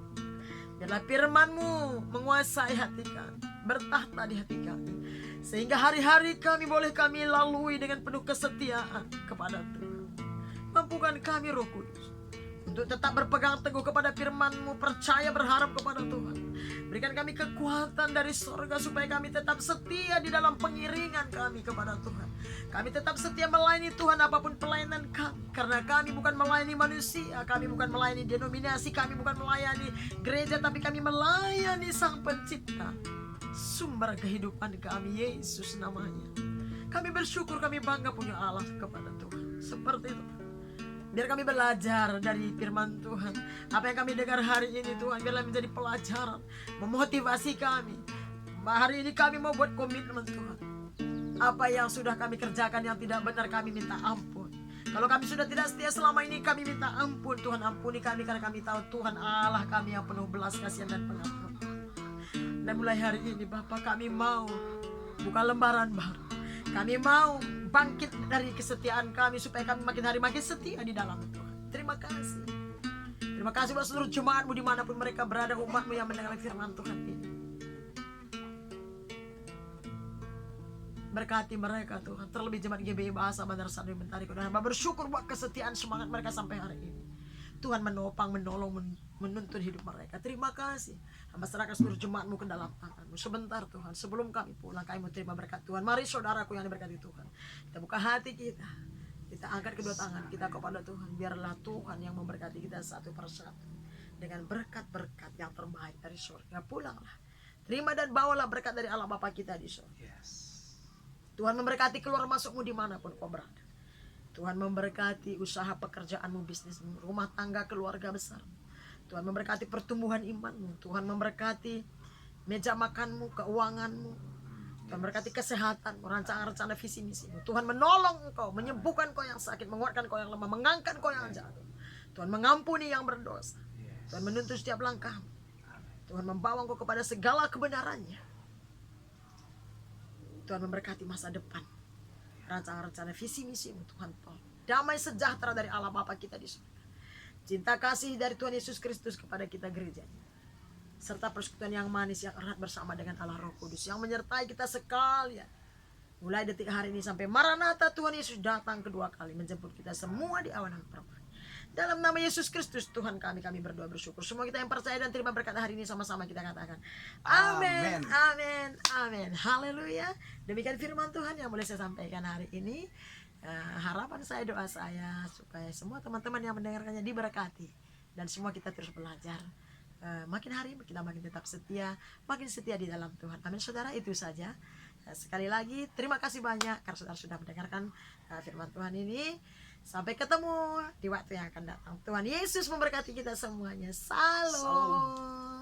Biarlah firman-Mu menguasai hati kami, bertahta di hati kami, sehingga hari-hari kami boleh kami lalui dengan penuh kesetiaan kepada Tuhan. Mampukan kami Roh Kudus untuk tetap berpegang teguh kepada firman-Mu, percaya berharap kepada Tuhan. Berikan kami kekuatan dari sorga supaya kami tetap setia di dalam pengiringan kami kepada Tuhan. Kami tetap setia melayani Tuhan apapun pelayanan kami, karena kami bukan melayani manusia, kami bukan melayani denominasi, kami bukan melayani gereja, tapi kami melayani Sang Pencipta, sumber kehidupan kami, Yesus namanya. Kami bersyukur, kami bangga punya Allah kepada Tuhan. Seperti itu, biar kami belajar dari firman Tuhan. Apa yang kami dengar hari ini Tuhan, biarlah menjadi pelajaran, memotivasi kami. Hari ini kami mau buat komitmen Tuhan. Apa yang sudah kami kerjakan yang tidak benar, kami minta ampun. Kalau kami sudah tidak setia selama ini, kami minta ampun. Tuhan, ampuni kami, karena kami tahu Tuhan Allah kami yang penuh belas kasihan dan pengampun. Dan mulai hari ini Bapa, kami mau buka lembaran baru. Kami mau bangkit dari kesetiaan kami supaya kami makin hari makin setia di dalam Tuhan. Terima kasih. Terima kasih buat seluruh jemaat-Mu dimanapun mereka berada, umat-Mu yang mendengar firman Tuhan ini. Berkati mereka Tuhan, terlebih jemaat GBI Bahasa Bandar Sadu Mentari. Hamba bersyukur buat kesetiaan semangat mereka sampai hari ini. Tuhan menopang, menolong, menuntun hidup mereka. Terima kasih. Hamba serahkan seluruh jemaat-Mu ke dalam tangan-Mu. Sebentar Tuhan, sebelum kami pulang, kami mau terima berkat Tuhan. Mari saudaraku yang diberkati Tuhan, kita buka hati kita, kita angkat kedua tangan kita kepada Tuhan. Biarlah Tuhan yang memberkati kita satu persatu dengan berkat-berkat yang terbaik dari surga. Pulanglah, terima dan bawalah berkat dari Allah Bapa kita di surga. Tuhan memberkati keluar masukmu dimanapun kau berada. Tuhan memberkati usaha pekerjaanmu, bisnismu, rumah tangga, keluarga besar. Tuhan memberkati pertumbuhan imanmu. Tuhan memberkati meja makanmu, keuanganmu. Tuhan memberkati kesehatanmu, rancangan-rancangan visi misimu. Tuhan menolong engkau, menyembuhkan kau yang sakit, menguatkan kau yang lemah, mengangkat kau yang jatuh. Tuhan mengampuni yang berdosa. Tuhan menuntun setiap langkahmu. Tuhan membawa engkau kepada segala kebenarannya. Tuhan memberkati masa depan, rancangan-rancangan visi misimu. Tuhan tolong. Damai sejahtera dari Allah Bapa kita di surga, cinta kasih dari Tuhan Yesus Kristus kepada kita gerejanya, serta persekutuan yang manis yang erat bersama dengan Allah Roh Kudus yang menyertai kita sekalian, mulai detik hari ini sampai Maranatha Tuhan Yesus datang kedua kali menjemput kita semua di awan permai. Dalam nama Yesus Kristus Tuhan kami berdoa bersyukur. Semua kita yang percaya dan terima berkat hari ini, sama-sama kita katakan amin, amin, amin, haleluya. Demikian firman Tuhan yang boleh saya sampaikan hari ini. Harapan saya, doa saya, supaya semua teman-teman yang mendengarkannya diberkati, dan semua kita terus belajar. Makin hari kita makin tetap setia, makin setia di dalam Tuhan. Amin saudara, itu saja. Sekali lagi terima kasih banyak karena saudara sudah mendengarkan firman Tuhan ini. Sampai ketemu di waktu yang akan datang. Tuhan Yesus memberkati kita semuanya. Salam.